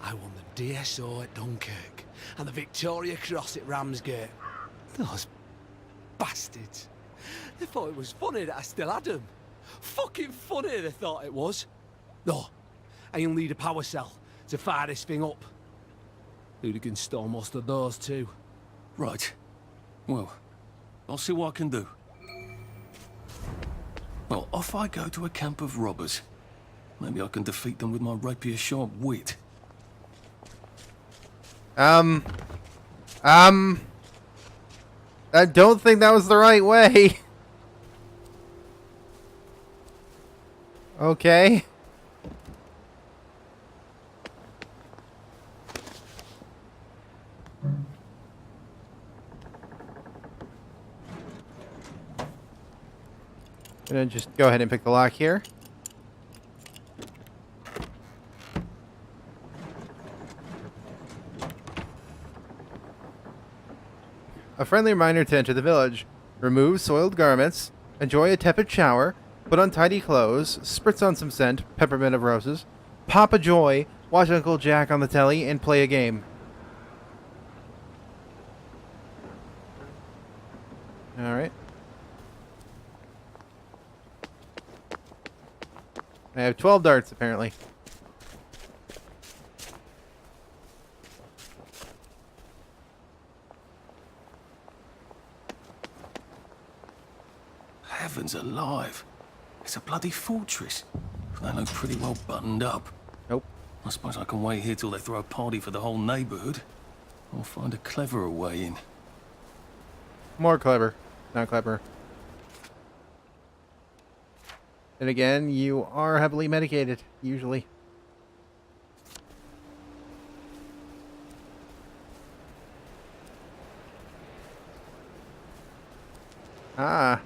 I won the DSO at Dunkirk and the Victoria Cross at Ramsgate. Those bastards. They thought it was funny that I still had them. Fucking funny they thought it was. No, I'll need a power cell to fire this thing up. Hooligans stole most of those too. Right. Well, I'll see what I can do. Well, off I go to a camp of robbers. Maybe I can defeat them with my rapier-sharp wit. I don't think that was the right way. Okay. Gonna just go ahead and pick the lock here. A friendly reminder to enter the village. Remove soiled garments, enjoy a tepid shower, put on tidy clothes, spritz on some scent, peppermint of roses, pop a joy, watch Uncle Jack on the telly, and play a game. Alright. I have 12 darts, apparently. Heavens alive. It's a bloody fortress. They look pretty well buttoned up. Nope. I suppose I can wait here till they throw a party for the whole neighborhood. Or find a cleverer way in. More clever. Not clever. And again, you are heavily medicated, usually. Ah.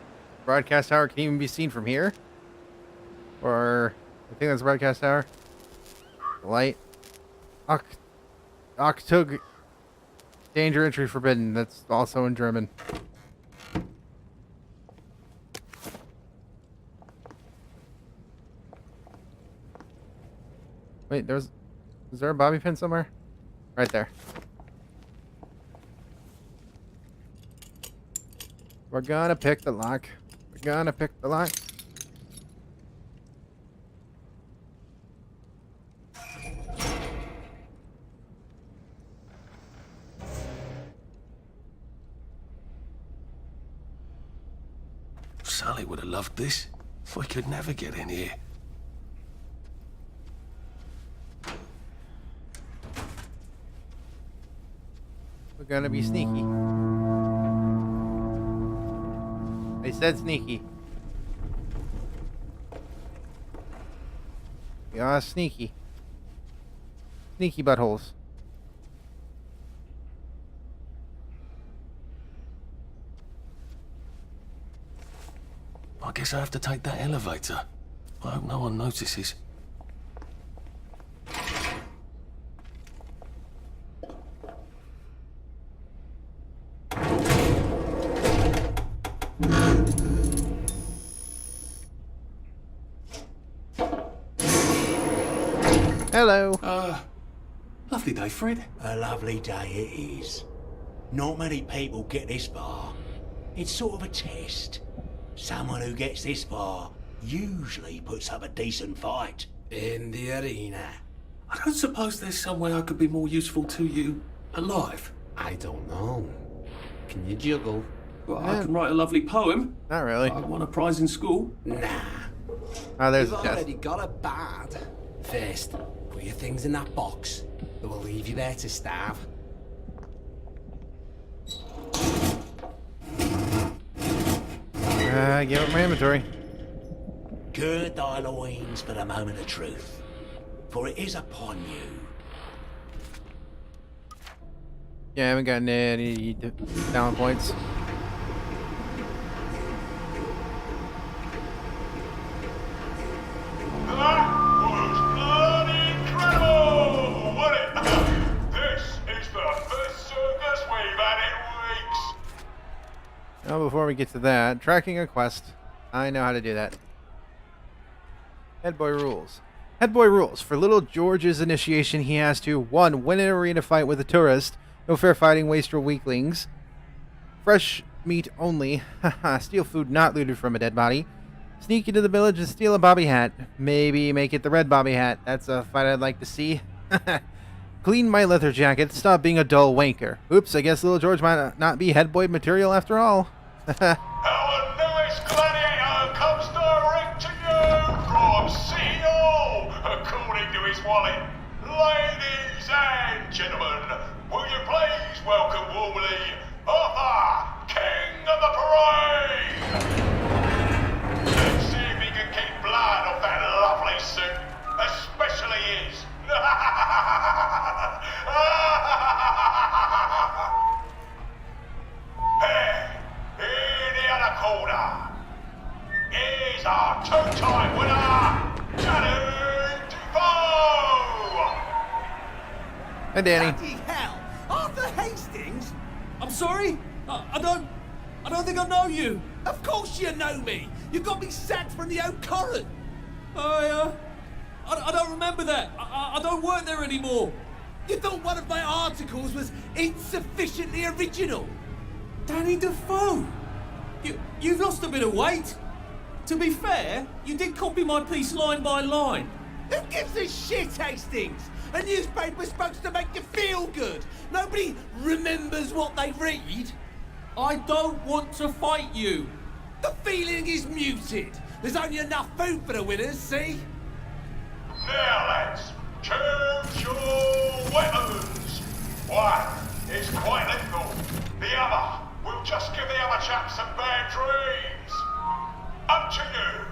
Broadcast tower can even be seen from here. Or, I think that's the broadcast tower. Light. Oktug. Danger entry forbidden. That's also in German. Wait, is there a bobby pin somewhere? Right there. We're gonna pick the lock. We're gonna pick the lock. Sally would have loved this. If we could never get in here. We're gonna be sneaky. I said sneaky. We are sneaky. Sneaky buttholes. I guess I have to take that elevator. I hope no one notices. Hello. Lovely day, Fred. A lovely day it is. Not many people get this far. It's sort of a test. Someone who gets this far usually puts up a decent fight. In the arena. I don't suppose there's some way I could be more useful to you alive. I don't know. Can you juggle? Well, I can write a lovely poem. Not really. I won a prize in school. Nah. Oh, there's You've the chest. already got a bad. First, put your things in that box. It will leave you there to starve. Give up my inventory. Gird thy loins for the moment of truth, for it is upon you. Yeah, I haven't gotten any talent points. That was bloody incredible, wasn't it? This is the best circus we've had in weeks. Now, before we get to that, tracking a quest. I know how to do that. Head boy rules. Head boy rules. For little George's initiation, he has to 1. Win an arena fight with a tourist. No fair fighting, wastrel weaklings. Fresh meat only. Haha, steal food not looted from a dead body. Sneak into the village and steal a bobby hat. Maybe make it the red bobby hat. That's a fight I'd like to see. Clean my leather jacket. Stop being a dull wanker. Oops, I guess little George might not be head boy material after all. Our newest gladiator comes direct to you from City Hall, according to his wallet. Ladies and gentlemen, will you please welcome warmly Arthur, King of the Parade! Let's see if he can keep blood off that lovely suit, especially his. Hey, in the other corner is our two-time winner, Danny Defoe! Hi, Danny. Bloody hell! Arthur Hastings? I'm sorry? I don't think I know you. Of course you know me. You got me sacked from the Oak Current. I don't remember that. I don't work there anymore. You thought one of my articles was insufficiently original? Danny Defoe? You've lost a bit of weight. To be fair, you did copy my piece line by line. Who gives a shit, Hastings? A newspaper's supposed to make you feel good. Nobody remembers what they read. I don't want to fight you. The feeling is muted. There's only enough food for the winners, see? Now, lads, choose your weapons. One is quite lethal. The other will just give the other chap some bad dreams. Up to you.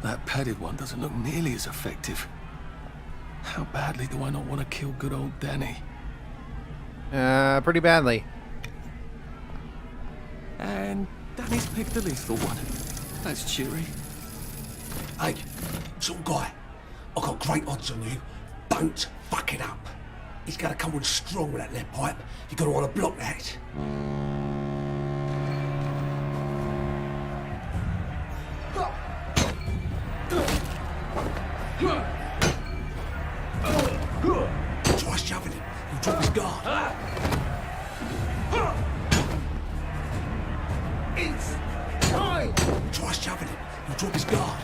That padded one doesn't look nearly as effective. How badly do I not want to kill good old Danny? Pretty badly. And Danny's picked the lethal one. That's cheery. Hey, some guy, I've got great odds on you. Don't fuck it up. He's gonna come on strong with that lead pipe. You're gonna want to block that. Try shoving him. He'll drop his guard. It's time. Try shoving him. He'll drop his guard.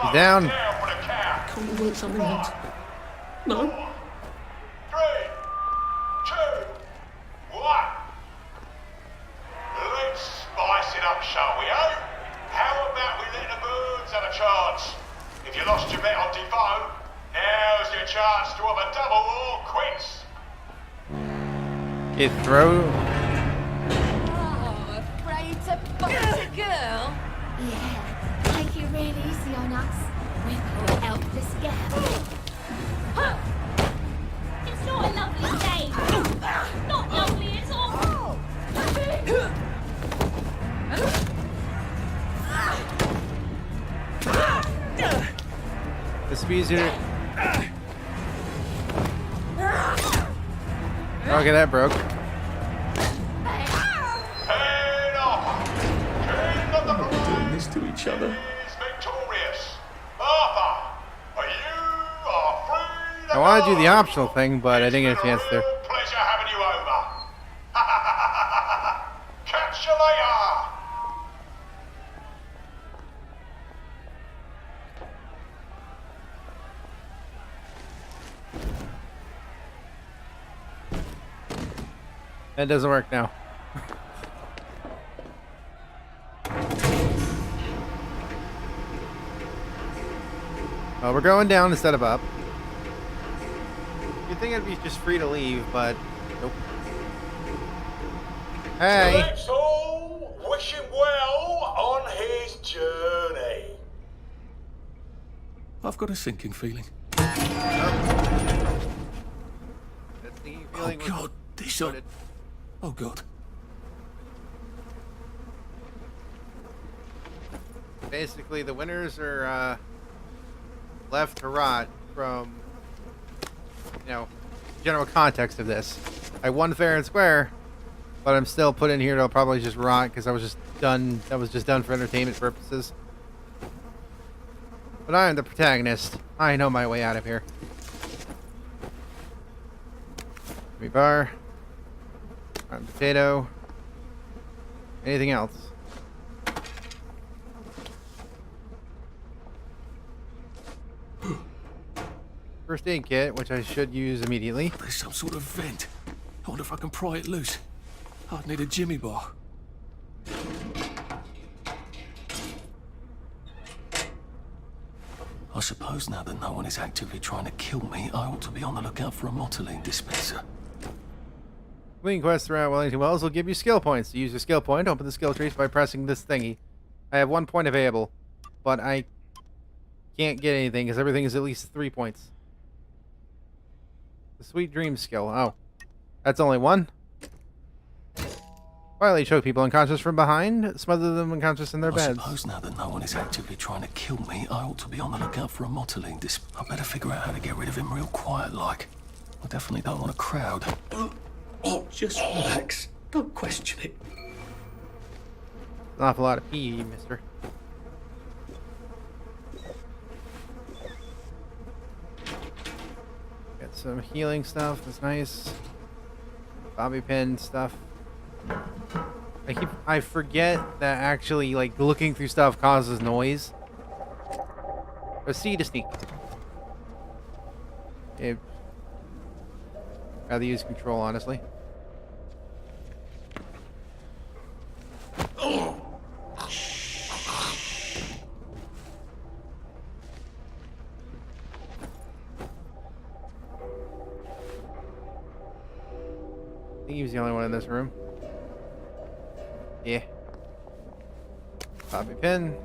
He's down. Can't we work something out? No? 3, 2, 1. Let's spice it up, shall we, eh? How about we let the birds have a chance? If you lost your bet on Defoe, now's your chance to have a double or quits. It throw. Oh, afraid to bite a girl? Yeah, take it really easy on us. We're poor helpless gals. It's not a lovely day. Not lovely at all. The speed's here. Okay, that broke. Head off! King of the Parade Doing this to each other. is victorious. Arthur, you are free to I want to go. do the optional thing, but I didn't get a chance to. Real pleasure having you over. Catch you later. That doesn't work now. Well, we're going down instead of up. You'd think I'd be just free to leave, but nope. Hey! Let's all wish him well on his journey. I've got a sinking feeling. That stinking feeling Oh God, this are... Oh God. Basically, the winners are left to rot from, general context of this. I won fair and square, but I'm still put in here to probably just rot because I was just done. That was just done for entertainment purposes. But I am the protagonist. I know my way out of here. Give me bar. Rotten potato. Anything else? First aid kit, which I should use immediately. There's some sort of vent. I wonder if I can pry it loose. I'd need a jimmy bar. I suppose now that no one is actively trying to kill me, I ought to be on the lookout for a motoline dispenser. Completing quests throughout Wellingston Wells will give you skill points. To use your skill point, open the skill trees by pressing this thingy. I have 1 point available, but I can't get anything because everything is at least 3 points. The Sweet Dream skill. Oh. That's only 1? Quietly choke people unconscious from behind. Smother them unconscious in their beds. I suppose now that no one is actively trying to kill me, I ought to be on the lookout for a motoline dispenser. I better figure out how to get rid of him real quiet like. I definitely don't want a crowd. Oh, just relax. Don't question it. An awful lot of pee, mister. Got some healing stuff. That's nice. Bobby pin stuff. I forget that actually, like, looking through stuff causes noise. Proceed to sneak. Okay. Rather use control, honestly. I think he was the only one in this room. Yeah. Bobby pin.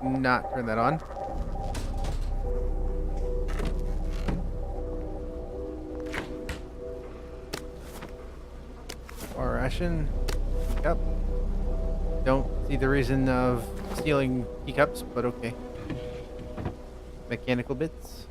Not turn that on. Or ration. Cup. Don't see the reason of stealing teacups, but okay. Mechanical bits.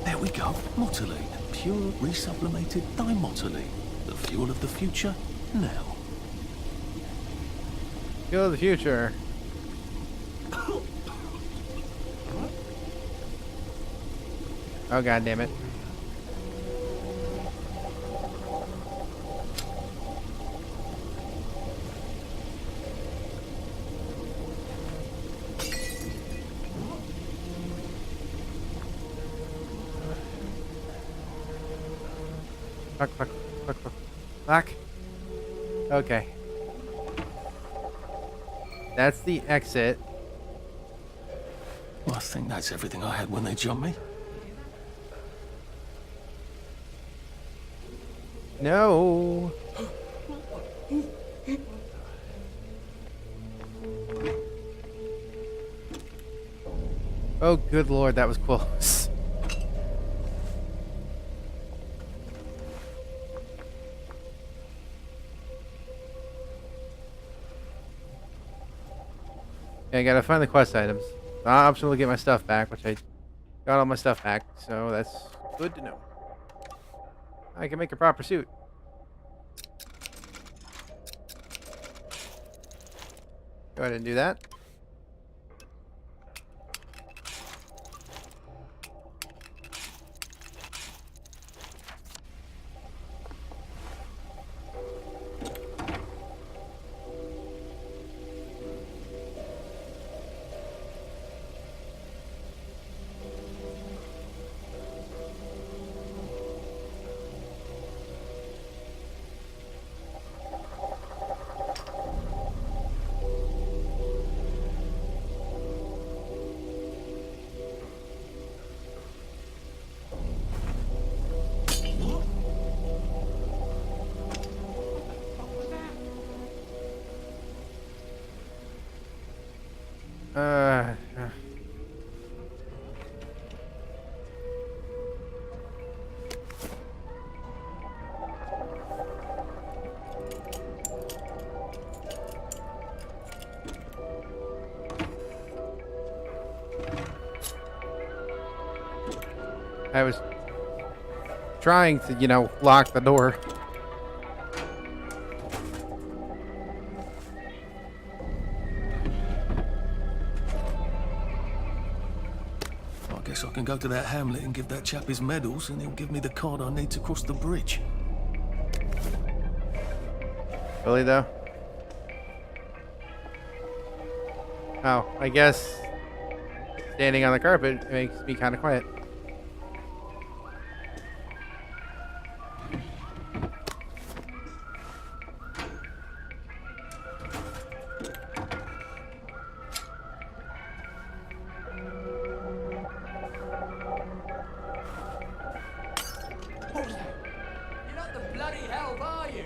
There we go. Motoline. Pure resublimated dimotoline. The fuel of the future, now. Fuel of the future. Oh, god damn it. Back. Okay. That's the exit. Well, I think that's everything I had when they jumped me. No. Oh, good lord, that was close. I gotta find the quest items. The option will get my stuff back, which I got all my stuff back, so that's good to know. I can make a proper suit. Go ahead and do that. I was trying to, you know, lock the door. I guess I can go to that hamlet and give that chap his medals, and he'll give me the card I need to cross the bridge. Really, though? Oh, I guess standing on the carpet makes me kind of quiet. You're not the bloody help, are you?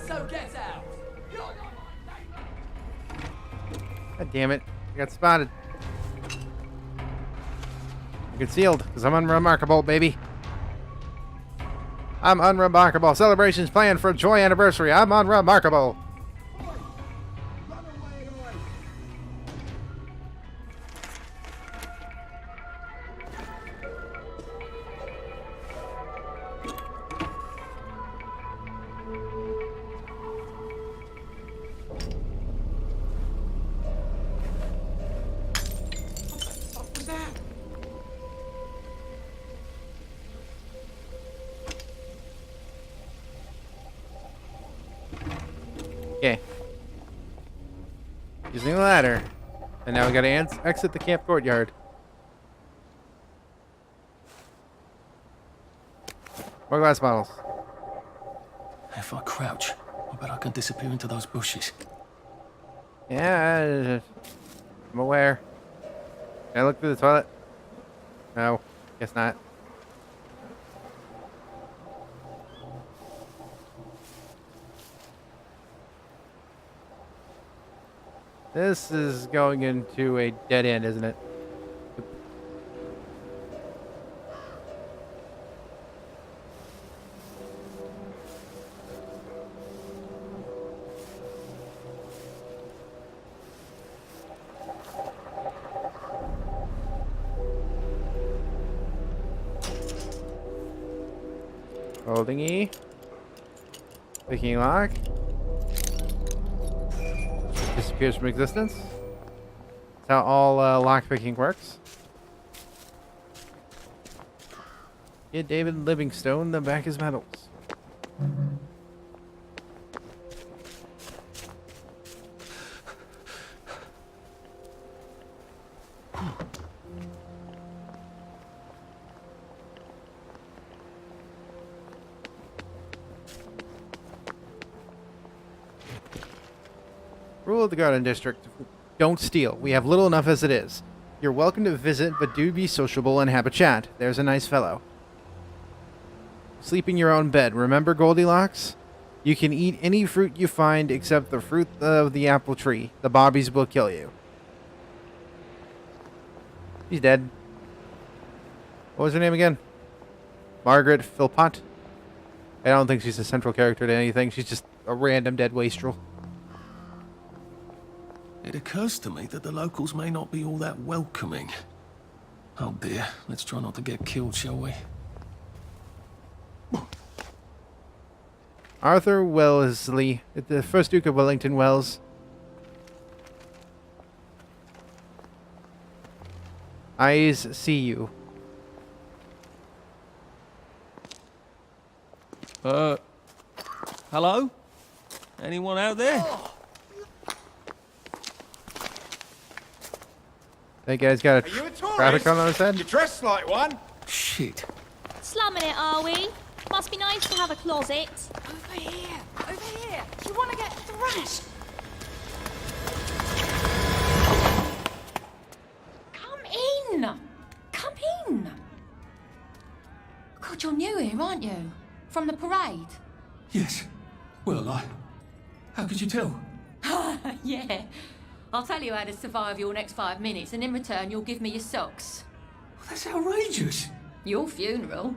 So get out. You're not my neighbor. God damn it. I got spotted. I'm concealed, because I'm unremarkable, baby. I'm unremarkable. Celebrations planned for Joy Anniversary. I'm unremarkable. Okay. Using the ladder. And now we gotta exit the camp courtyard. More glass bottles. If I crouch, I bet I can disappear into those bushes. Yeah, I'm aware. Can I look through the toilet? No, guess not. This is going into a dead end, isn't it? Holding E. Picking lock. Disappears from existence. That's how all lockpicking works. Get David Livingstone, the back his medals. Rule of the Garden District. Don't steal. We have little enough as it is. You're welcome to visit, but do be sociable and have a chat. There's a nice fellow. Sleep in your own bed. Remember Goldilocks? You can eat any fruit you find except the fruit of the apple tree. The bobbies will kill you. She's dead. What was her name again? Margaret Philpott? I don't think she's a central character to anything. She's just a random dead wastrel. It occurs to me that the locals may not be all that welcoming. Oh dear, let's try not to get killed, shall we? Arthur Wellesley, the first Duke of Wellingston Wells. Eyes see you. Hello? Anyone out there? That guy's got a Are you a tourist? traffic cone on his head. You dress like one. Shit. Slumming it, are we? Must be nice to have a closet. Over here! Over here! Do you want to get thrashed? Come in! Come in! God, you're new here, aren't you? From the parade? Yes. Well, how could you tell? Yeah. I'll tell you how to survive your next 5 minutes, and in return, you'll give me your socks. That's outrageous. Your funeral.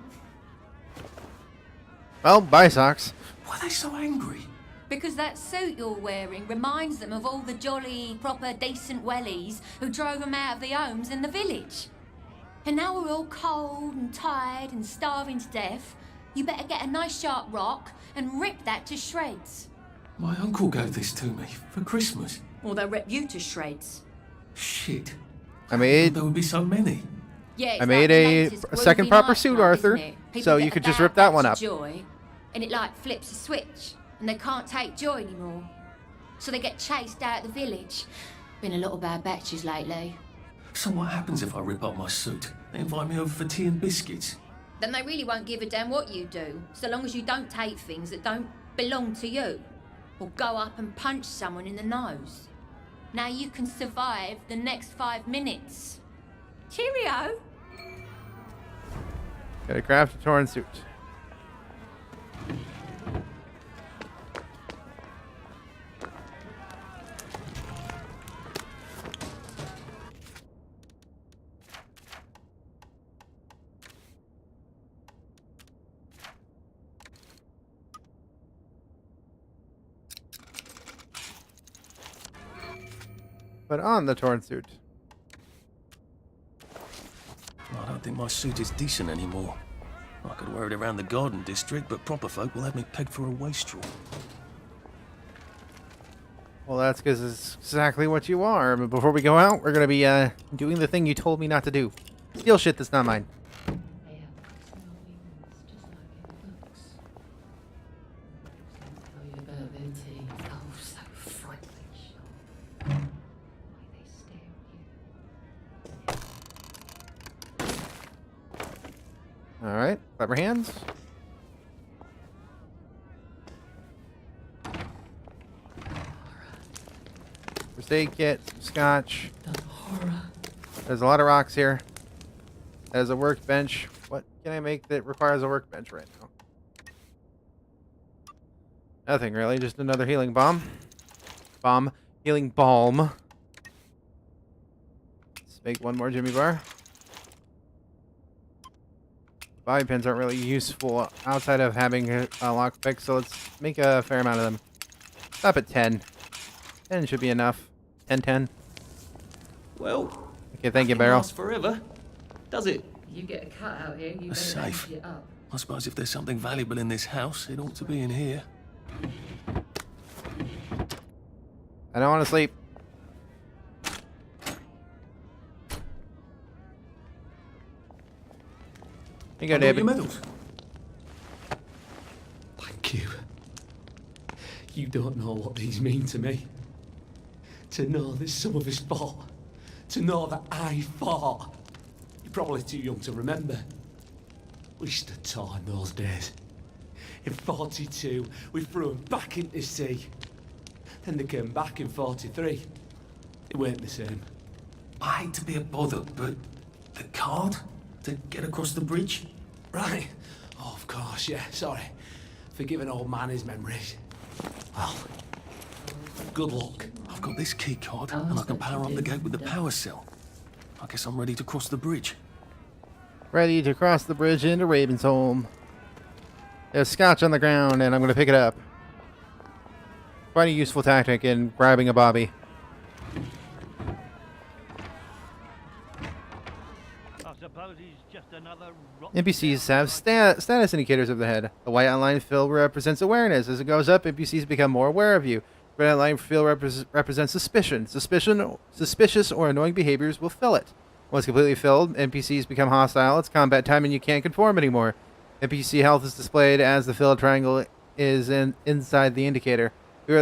Well, bye, socks. Why are they so angry? Because that suit you're wearing reminds them of all the jolly, proper, decent wellies who drove them out of their homes in the village. And now we're all cold and tired and starving to death. You better get a nice sharp rock and rip that to shreds. My uncle gave this to me for Christmas. Or they'll rip you to shreds. Shit. I made. There would be so many. Yeah, I made a second proper suit, Arthur. So you could just rip that one up. Joy, and it like flips a switch, and they can't take joy anymore. So they get chased out of the village. Been a lot of bad batches lately. So what happens if I rip up my suit? They invite me over for tea and biscuits. Then they really won't give a damn what you do, so long as you don't take things that don't belong to you. Or go up and punch someone in the nose. Now you can survive the next 5 minutes. Cheerio! Gotta craft a torn suit. Put on the torn suit. I don't think my suit is decent anymore. I could wear it around the garden district, but proper folk will have me pegged for a wastrel. Well, that's because it's exactly what you are. But before we go out, we're going to be doing the thing you told me not to do. Steal shit that's not mine. Alright, clever hands. First aid kit, scotch. There's a lot of rocks here. There's a workbench. What can I make that requires a workbench right now? Nothing really, just another healing bomb. Healing balm. Let's make one more Jimmy bar. Bobby pins aren't really useful outside of having a lockpick, so let's make a fair amount of them. Stop at 10. 10 should be enough. 10. Well, okay, thank you, Barrel. Lasts forever, does it? You get a cut out here, you A safe. it up. I suppose if there's something valuable in this house, it ought to be in here. I don't want to sleep. Here you go, David. Medals. Thank you. You don't know what these mean to me. To know that some of us fought. To know that I fought. You're probably too young to remember. We stood tall in those days. In 42, we threw them back into sea. Then they came back in 43. It weren't the same. I hate to be a bother, but the card to get across the bridge? Right. Oh, of course, yeah, sorry. Forgive an old man his memories. Well, good luck. I've got this key card, and I can power up the gate with the power cell. I guess I'm ready to cross the bridge. Ready to cross the bridge into Ravensholm. There's scotch on the ground, and I'm going to pick it up. Quite a useful tactic in grabbing a bobby. NPCs have status indicators of the head. The white outline fill represents awareness. As it goes up, NPCs become more aware of you. The red outline fill represents suspicion. Suspicious or annoying behaviors will fill it. Once completely filled, NPCs become hostile. It's combat time and you can't conform anymore. NPC health is displayed as the filled triangle is inside the indicator.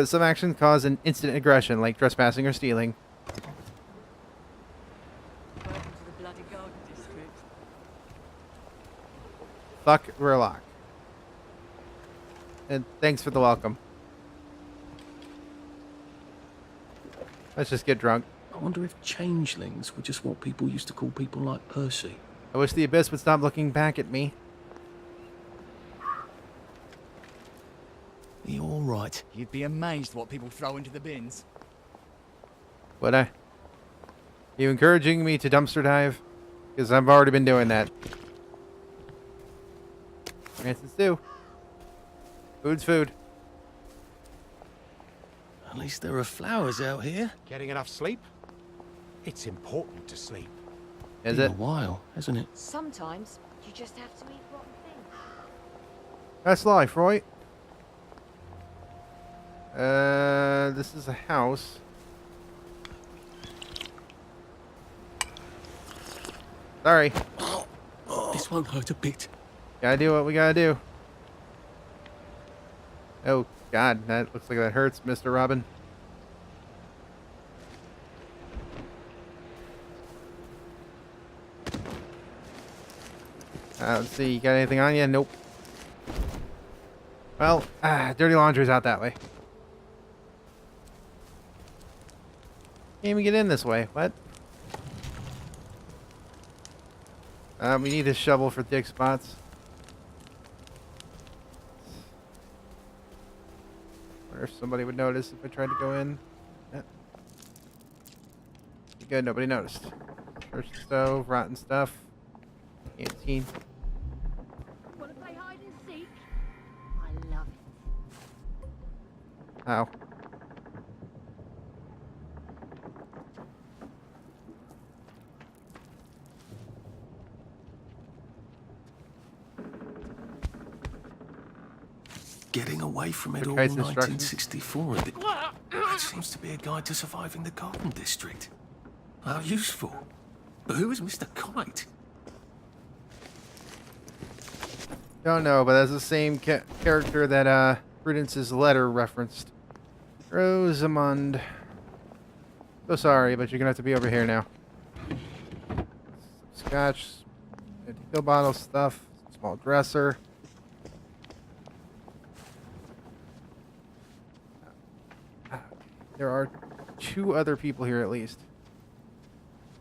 Some actions cause an instant aggression, like trespassing or stealing. Welcome to the bloody garden district. Fuck Rurlock. And thanks for the welcome. Let's just get drunk. I wonder if changelings were just what people used to call people like Percy. I wish the Abyss would stop looking back at me. Are you alright? You'd be amazed what people throw into the bins. Would I? Are you encouraging me to dumpster dive? Because I've already been doing that. Francis do. Food's food. At least there are flowers out here. Getting enough sleep? It's important to sleep. Is Been it? a while, hasn't it? Sometimes you just have to eat rotten things. That's life, right? This is a house. Sorry. This won't hurt a bit. Gotta do what we gotta do. Oh, God, that looks like that hurts, Mr. Robin. Let's see, you got anything on you? Nope. Well, dirty laundry's out that way. Can't even get in this way. What? We need a shovel for dig spots. Wonder if somebody would notice if I tried to go in. Yeah. Good, nobody noticed. Search the stove, rotten stuff. Canteen. Wanna play hide and seek? I love it. Ow. Getting away from it all, Kite's instructions. 1964. That seems to be a guide to surviving the Garden District. How useful. But who is Mr. Kite? Don't know, but that's the same character that Prudence's letter referenced. Rosamund. So sorry, but you're gonna have to be over here now. Some scotch, empty pill bottle stuff, small dresser. There are 2 other people here at least.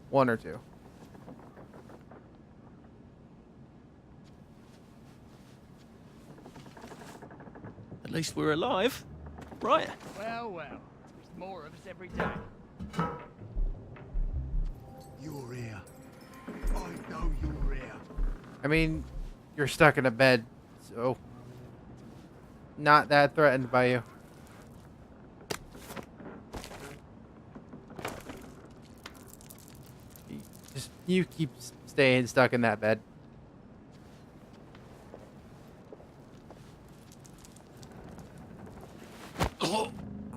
1 or 2. At least we're alive, right? Well, well. There's more of us every day. You're here. I know you're here. I mean, you're stuck in a bed, so not that threatened by you. You keep staying stuck in that bed.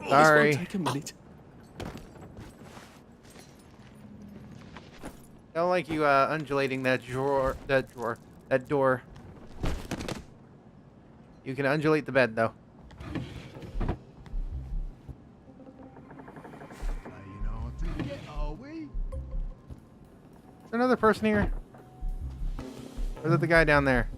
Sorry. This won't take a minute. Don't like you undulating that door. You can undulate the bed though. Is there another person here? Or is it the guy down there?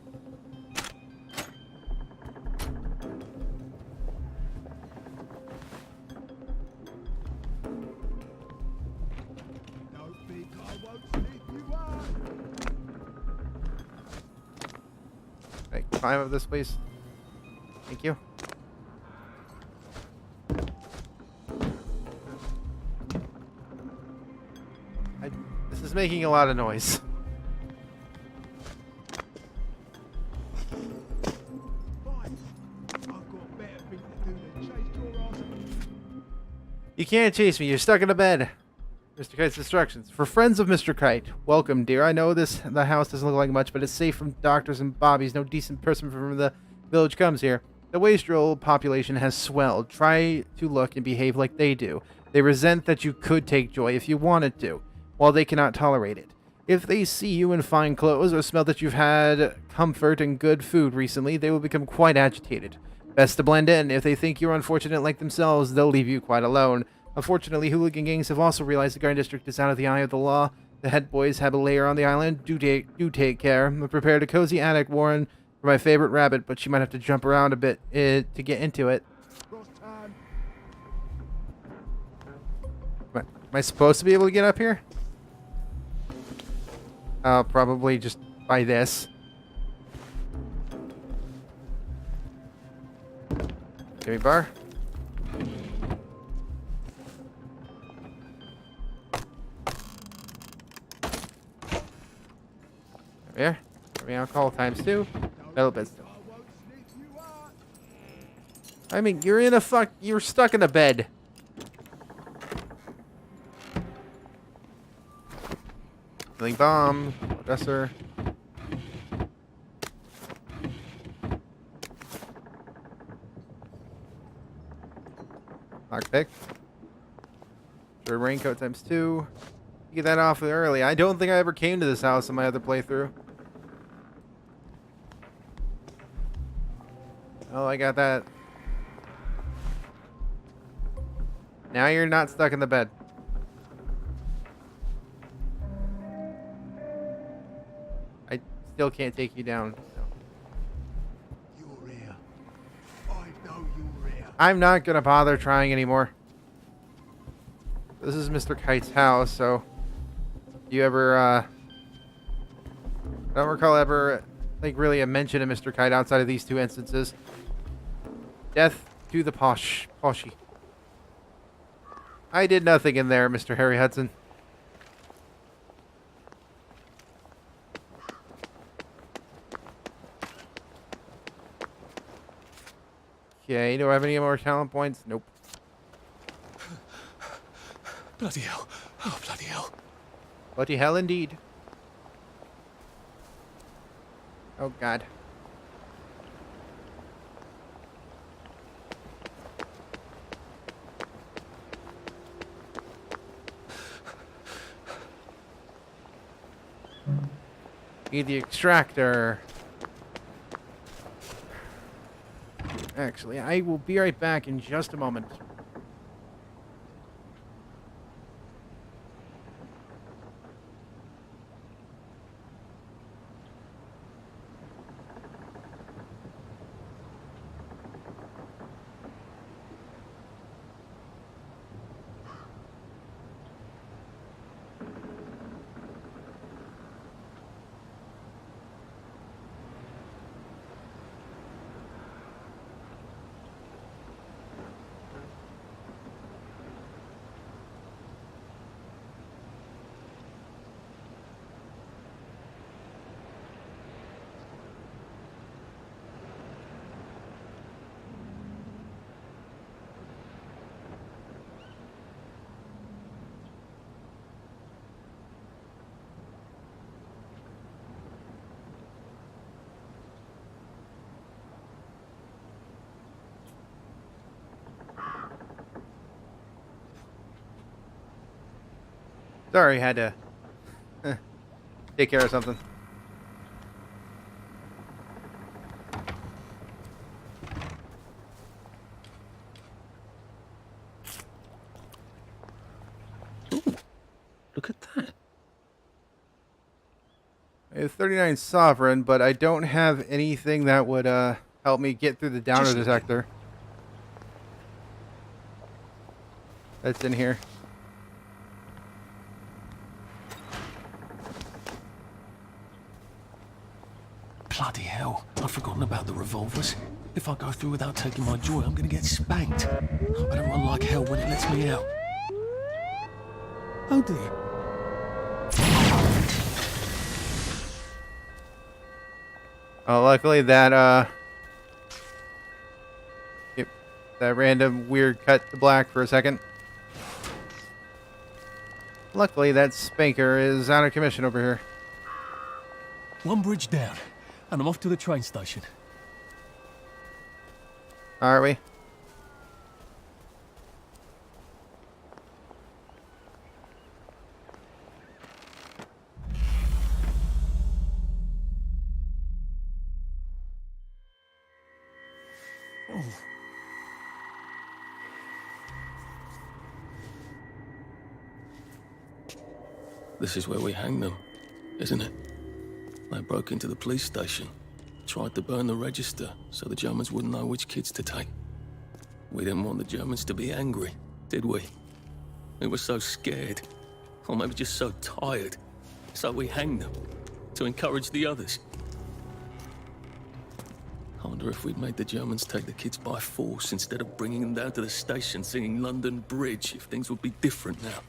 Right, climb up this, please. Thank you. This is making a lot of noise. You can't chase me. You're stuck in a bed. Mr. Kite's instructions. For friends of Mr. Kite, welcome, dear. I know the house doesn't look like much, but it's safe from doctors and bobbies. No decent person from the village comes here. The wastrel population has swelled. Try to look and behave like they do. They resent that you could take joy if you wanted to, while they cannot tolerate it. If they see you in fine clothes or smell that you've had comfort and good food recently, they will become quite agitated. Best to blend in. If they think you're unfortunate like themselves, they'll leave you quite alone. Unfortunately, hooligan gangs have also realized the Garden District is out of the eye of the law. The head boys have a lair on the island. Do take care. I've prepared a cozy attic, Warren, for my favorite rabbit, but she might have to jump around a bit to get into it. Am I supposed to be able to get up here? Probably just by this. Gimme bar. There. Give me alcohol times 2. Little bit still. I mean, you're stuck in a bed. Healing bomb, dresser. Lockpick. Sure, raincoat times 2. Get that off early. I don't think I ever came to this house in my other playthrough. Oh, I got that. Now you're not stuck in the bed. I still can't take you down. So. You're here. I know you're here. I'm not gonna bother trying anymore. This is Mr. Kite's house, so you ever I don't recall ever like really a mention of Mr. Kite outside of these 2 instances. Death to the poshy. I did nothing in there, Mr. Harry Hudson. Okay, do I have any more talent points? Nope. Bloody hell. Oh, bloody hell. Bloody hell indeed. Oh, God. Need the extractor. Actually, I will be right back in just a moment. Sorry, had to take care of something. Ooh, look at that. I have 39 sovereign, but I don't have anything that would help me get through the downer detector. That's in here. Bloody hell, I've forgotten about the revolvers. If I go through without taking my joy, I'm gonna get spanked. I better run like hell when it lets me out. Oh dear. Oh, luckily that yep, that random weird cut to black for a second. Luckily that spanker is out of commission over here. One bridge down, and I'm off to the train station. Are we? This is where we hang them, isn't it? They broke into the police station, tried to burn the register so the Germans wouldn't know which kids to take. We didn't want the Germans to be angry, did we? We were so scared, or maybe just so tired, so we hanged them to encourage the others. I wonder if we'd made the Germans take the kids by force instead of bringing them down to the station singing London Bridge, if things would be different now.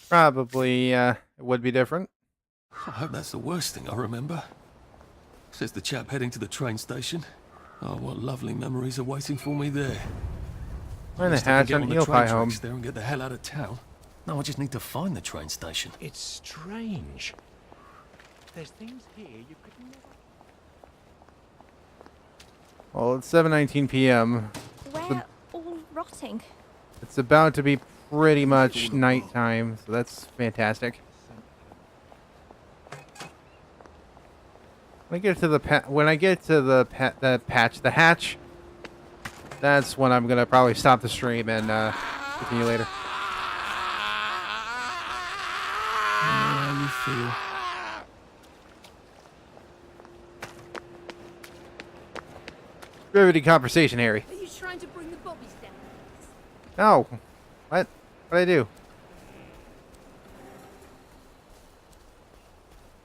Probably, it would be different. I hope that's the worst thing I remember. Says the chap heading to the train station. Oh, what lovely memories are waiting for me there. Find the hatch on Eel Pie home. There and get the hell out of town. No, I just need to find the train station. It's strange. There's things here you could never... Well, it's 7:19 p.m. We're all rotting. It's about to be pretty much nighttime, so that's fantastic. When I get to the hatch, that's when I'm gonna probably stop the stream and continue later. How you feel? Riveting conversation, Harry. Are you trying to bring the bobbies down? No. What? What'd I do?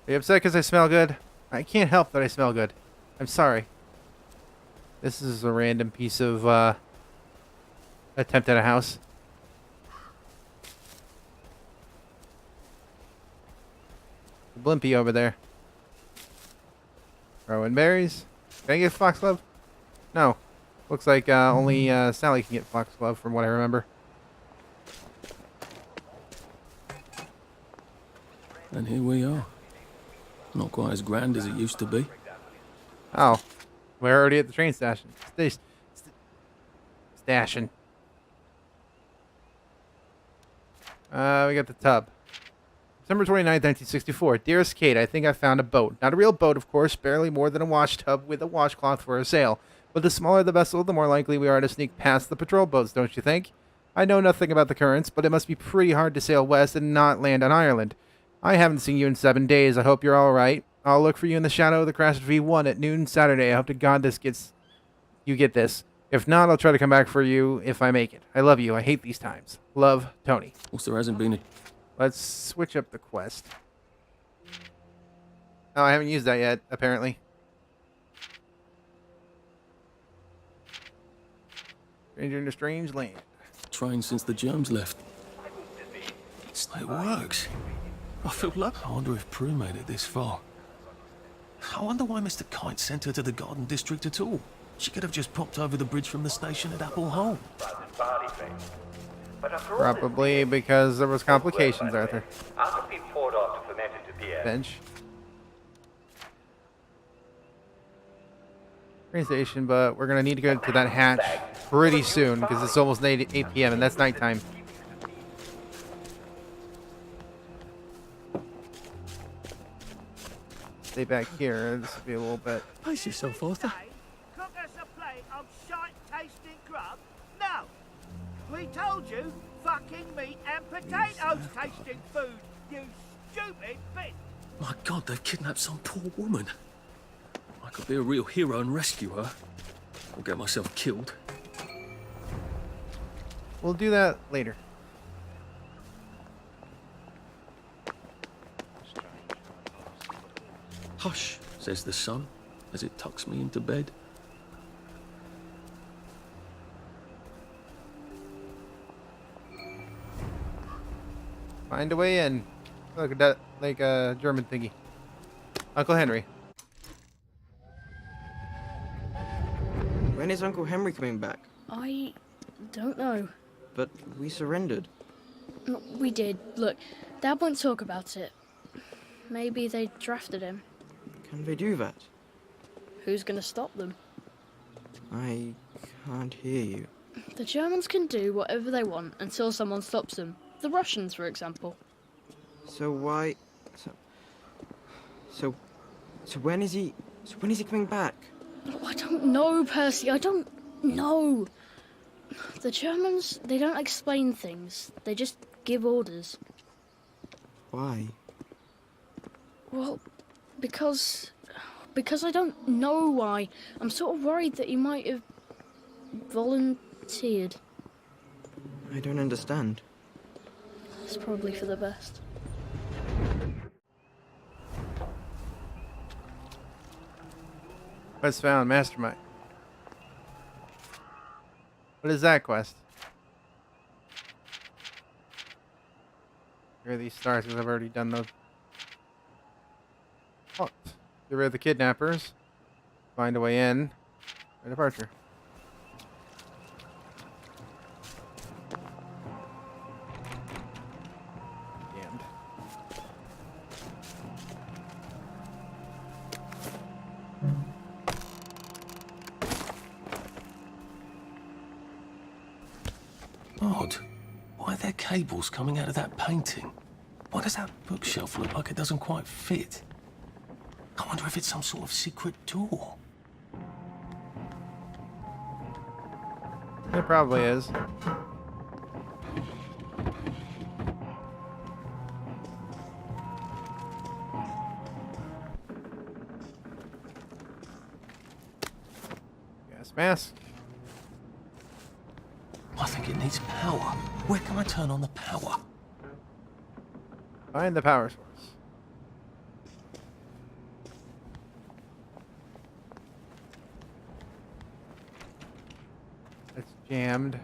Are you upset because I smell good? I can't help that I smell good. I'm sorry. This is a random piece of attempt at a house. Blimpy over there. Throwing berries. Can I get foxglove? No. Looks like only Sally can get foxglove from what I remember. And here we are. Not quite as grand as it used to be. Oh. We're already at the train station. Station. We got the tub. December 29th, 1964. Dearest Kate, I think I found a boat. Not a real boat, of course, barely more than a wash tub with a washcloth for a sail. But the smaller the vessel, the more likely we are to sneak past the patrol boats, don't you think? I know nothing about the currents, but it must be pretty hard to sail west and not land on Ireland. I haven't seen you in 7 days. I hope you're all right. I'll look for you in the shadow of the crashed V1 at noon Saturday. I hope to God you get this. If not, I'll try to come back for you if I make it. I love you. I hate these times. Love, Tony. Also, there hasn't been a... Let's switch up the quest. Oh, I haven't used that yet, apparently. Stranger in a strange land. Train since the germs left. It works. I feel lucky. I wonder if Prue made it this far. I wonder why Mr. Kite sent her to the Garden District at all. She could have just popped over the bridge from the station at Apple Home. Probably because there was complications, Arthur. After being poured off to ferment into beer. Bench. Train station, but we're gonna need to go to that hatch pretty soon because it's almost 8 p.m. and that's nighttime. Stay back here. This will be a little bit. Pace yourself, Arthur. Cook us a plate of shite-tasting grub? No! We told you, fucking meat and potatoes tasting food, you stupid bitch! My God, they've kidnapped some poor woman. I could be a real hero and rescue her. Or get myself killed. We'll do that later. Hush, says the sun, as it tucks me into bed. Find a way in. Look at that, like a German thingy. Uncle Henry. When is Uncle Henry coming back? I don't know. But we surrendered. We did. Look, Dad won't talk about it. Maybe they drafted him. Can they do that? Who's gonna stop them? I can't hear you. The Germans can do whatever they want until someone stops them. The Russians, for example. So why... So when is he... So when is he coming back? Oh, I don't know, Percy. I don't know. The Germans, they don't explain things. They just give orders. Why? Well, because I don't know why. I'm sort of worried that he might have volunteered. I don't understand. It's probably for the best. Quest found, Mastermind. What is that quest? Here are these stars because I've already done those. What? Get rid of the kidnappers. Find a way in. My departure. Damned. Odd. Why are there cables coming out of that painting? Why does that bookshelf look like it doesn't quite fit? I wonder if it's some sort of secret door. It probably is. Gas mask. I think it needs power. Where can I turn on the power? Find the power source. It's jammed.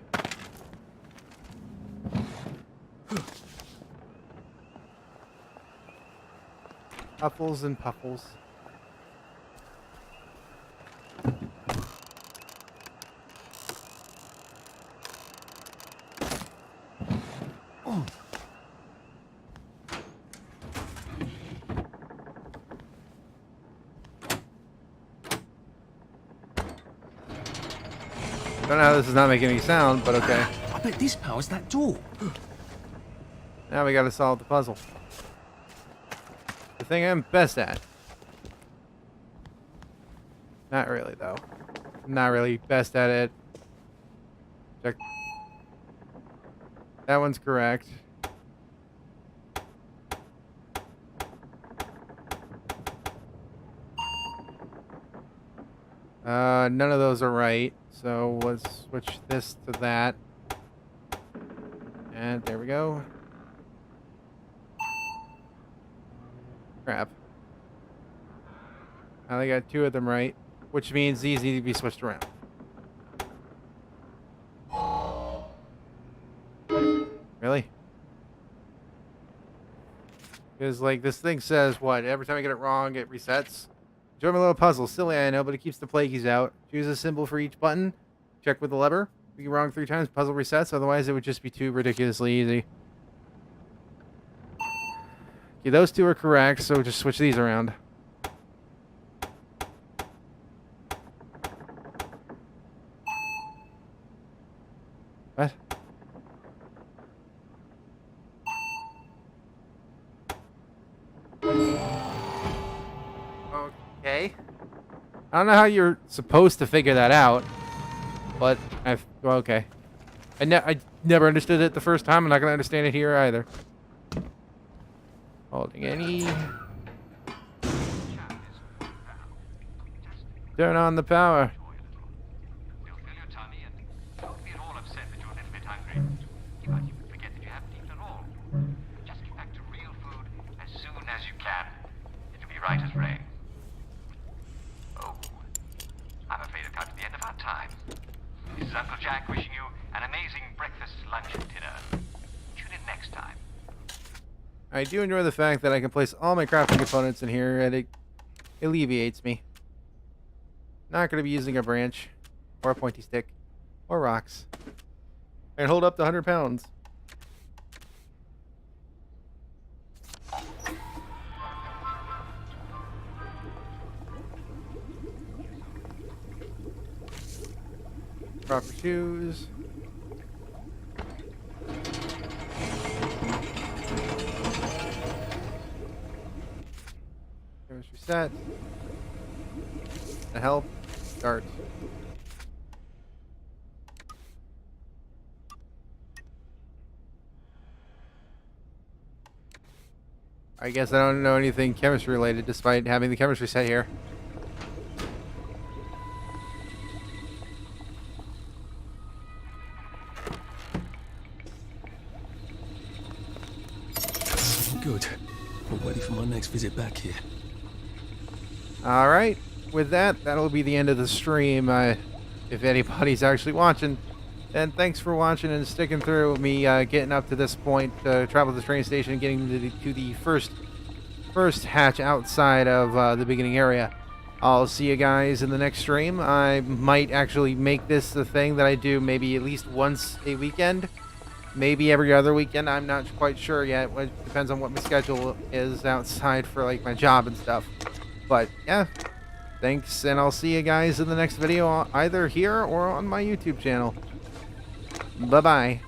Puffles and puffles. I don't know how this is not making any sound, but okay. I bet this powers that door. Now we gotta solve the puzzle. The thing I'm best at. Not really, though. I'm not really best at it. Check. That one's correct. None of those are right. So let's switch this to that. And there we go. Crap. I only got 2 of them right, which means these need to be switched around. Really? Because, like, this thing says, what? Every time I get it wrong, it resets. Enjoy my little puzzle. Silly, I know, but it keeps the plagueies out. Choose a symbol for each button. Check with the lever. If you get wrong 3 times, puzzle resets. Otherwise, it would just be too ridiculously easy. Okay, those 2 are correct, so just switch these around. What? Okay. I don't know how you're supposed to figure that out, but well, okay. I never understood it the first time. I'm not gonna understand it here either. Holding any. Turn on the power. Right as rain. Oh, I'm afraid I've come to the end of our time. This is Uncle Jack wishing you an amazing breakfast, lunch, and dinner. Tune in next time. I do enjoy the fact that I can place all my crafting components in here, and it alleviates me. Not going to be using a branch, or a pointy stick, or rocks. And hold up to 100 pounds. Proper shoes. set. The help. Start. I guess I don't know anything chemistry related despite having the chemistry set here. Good. I'm ready for my next visit back here. Alright, with that, that'll be the end of the stream. If anybody's actually watching, then thanks for watching and sticking through with me getting up to this point, travel to the train station, getting to the first hatch outside of the beginning area. I'll see you guys in the next stream. I might actually make this the thing that I do maybe at least once a weekend. Maybe every other weekend. I'm not quite sure yet. It depends on what my schedule is outside for like my job and stuff. But yeah, thanks, and I'll see you guys in the next video either here or on my YouTube channel. Bye-bye.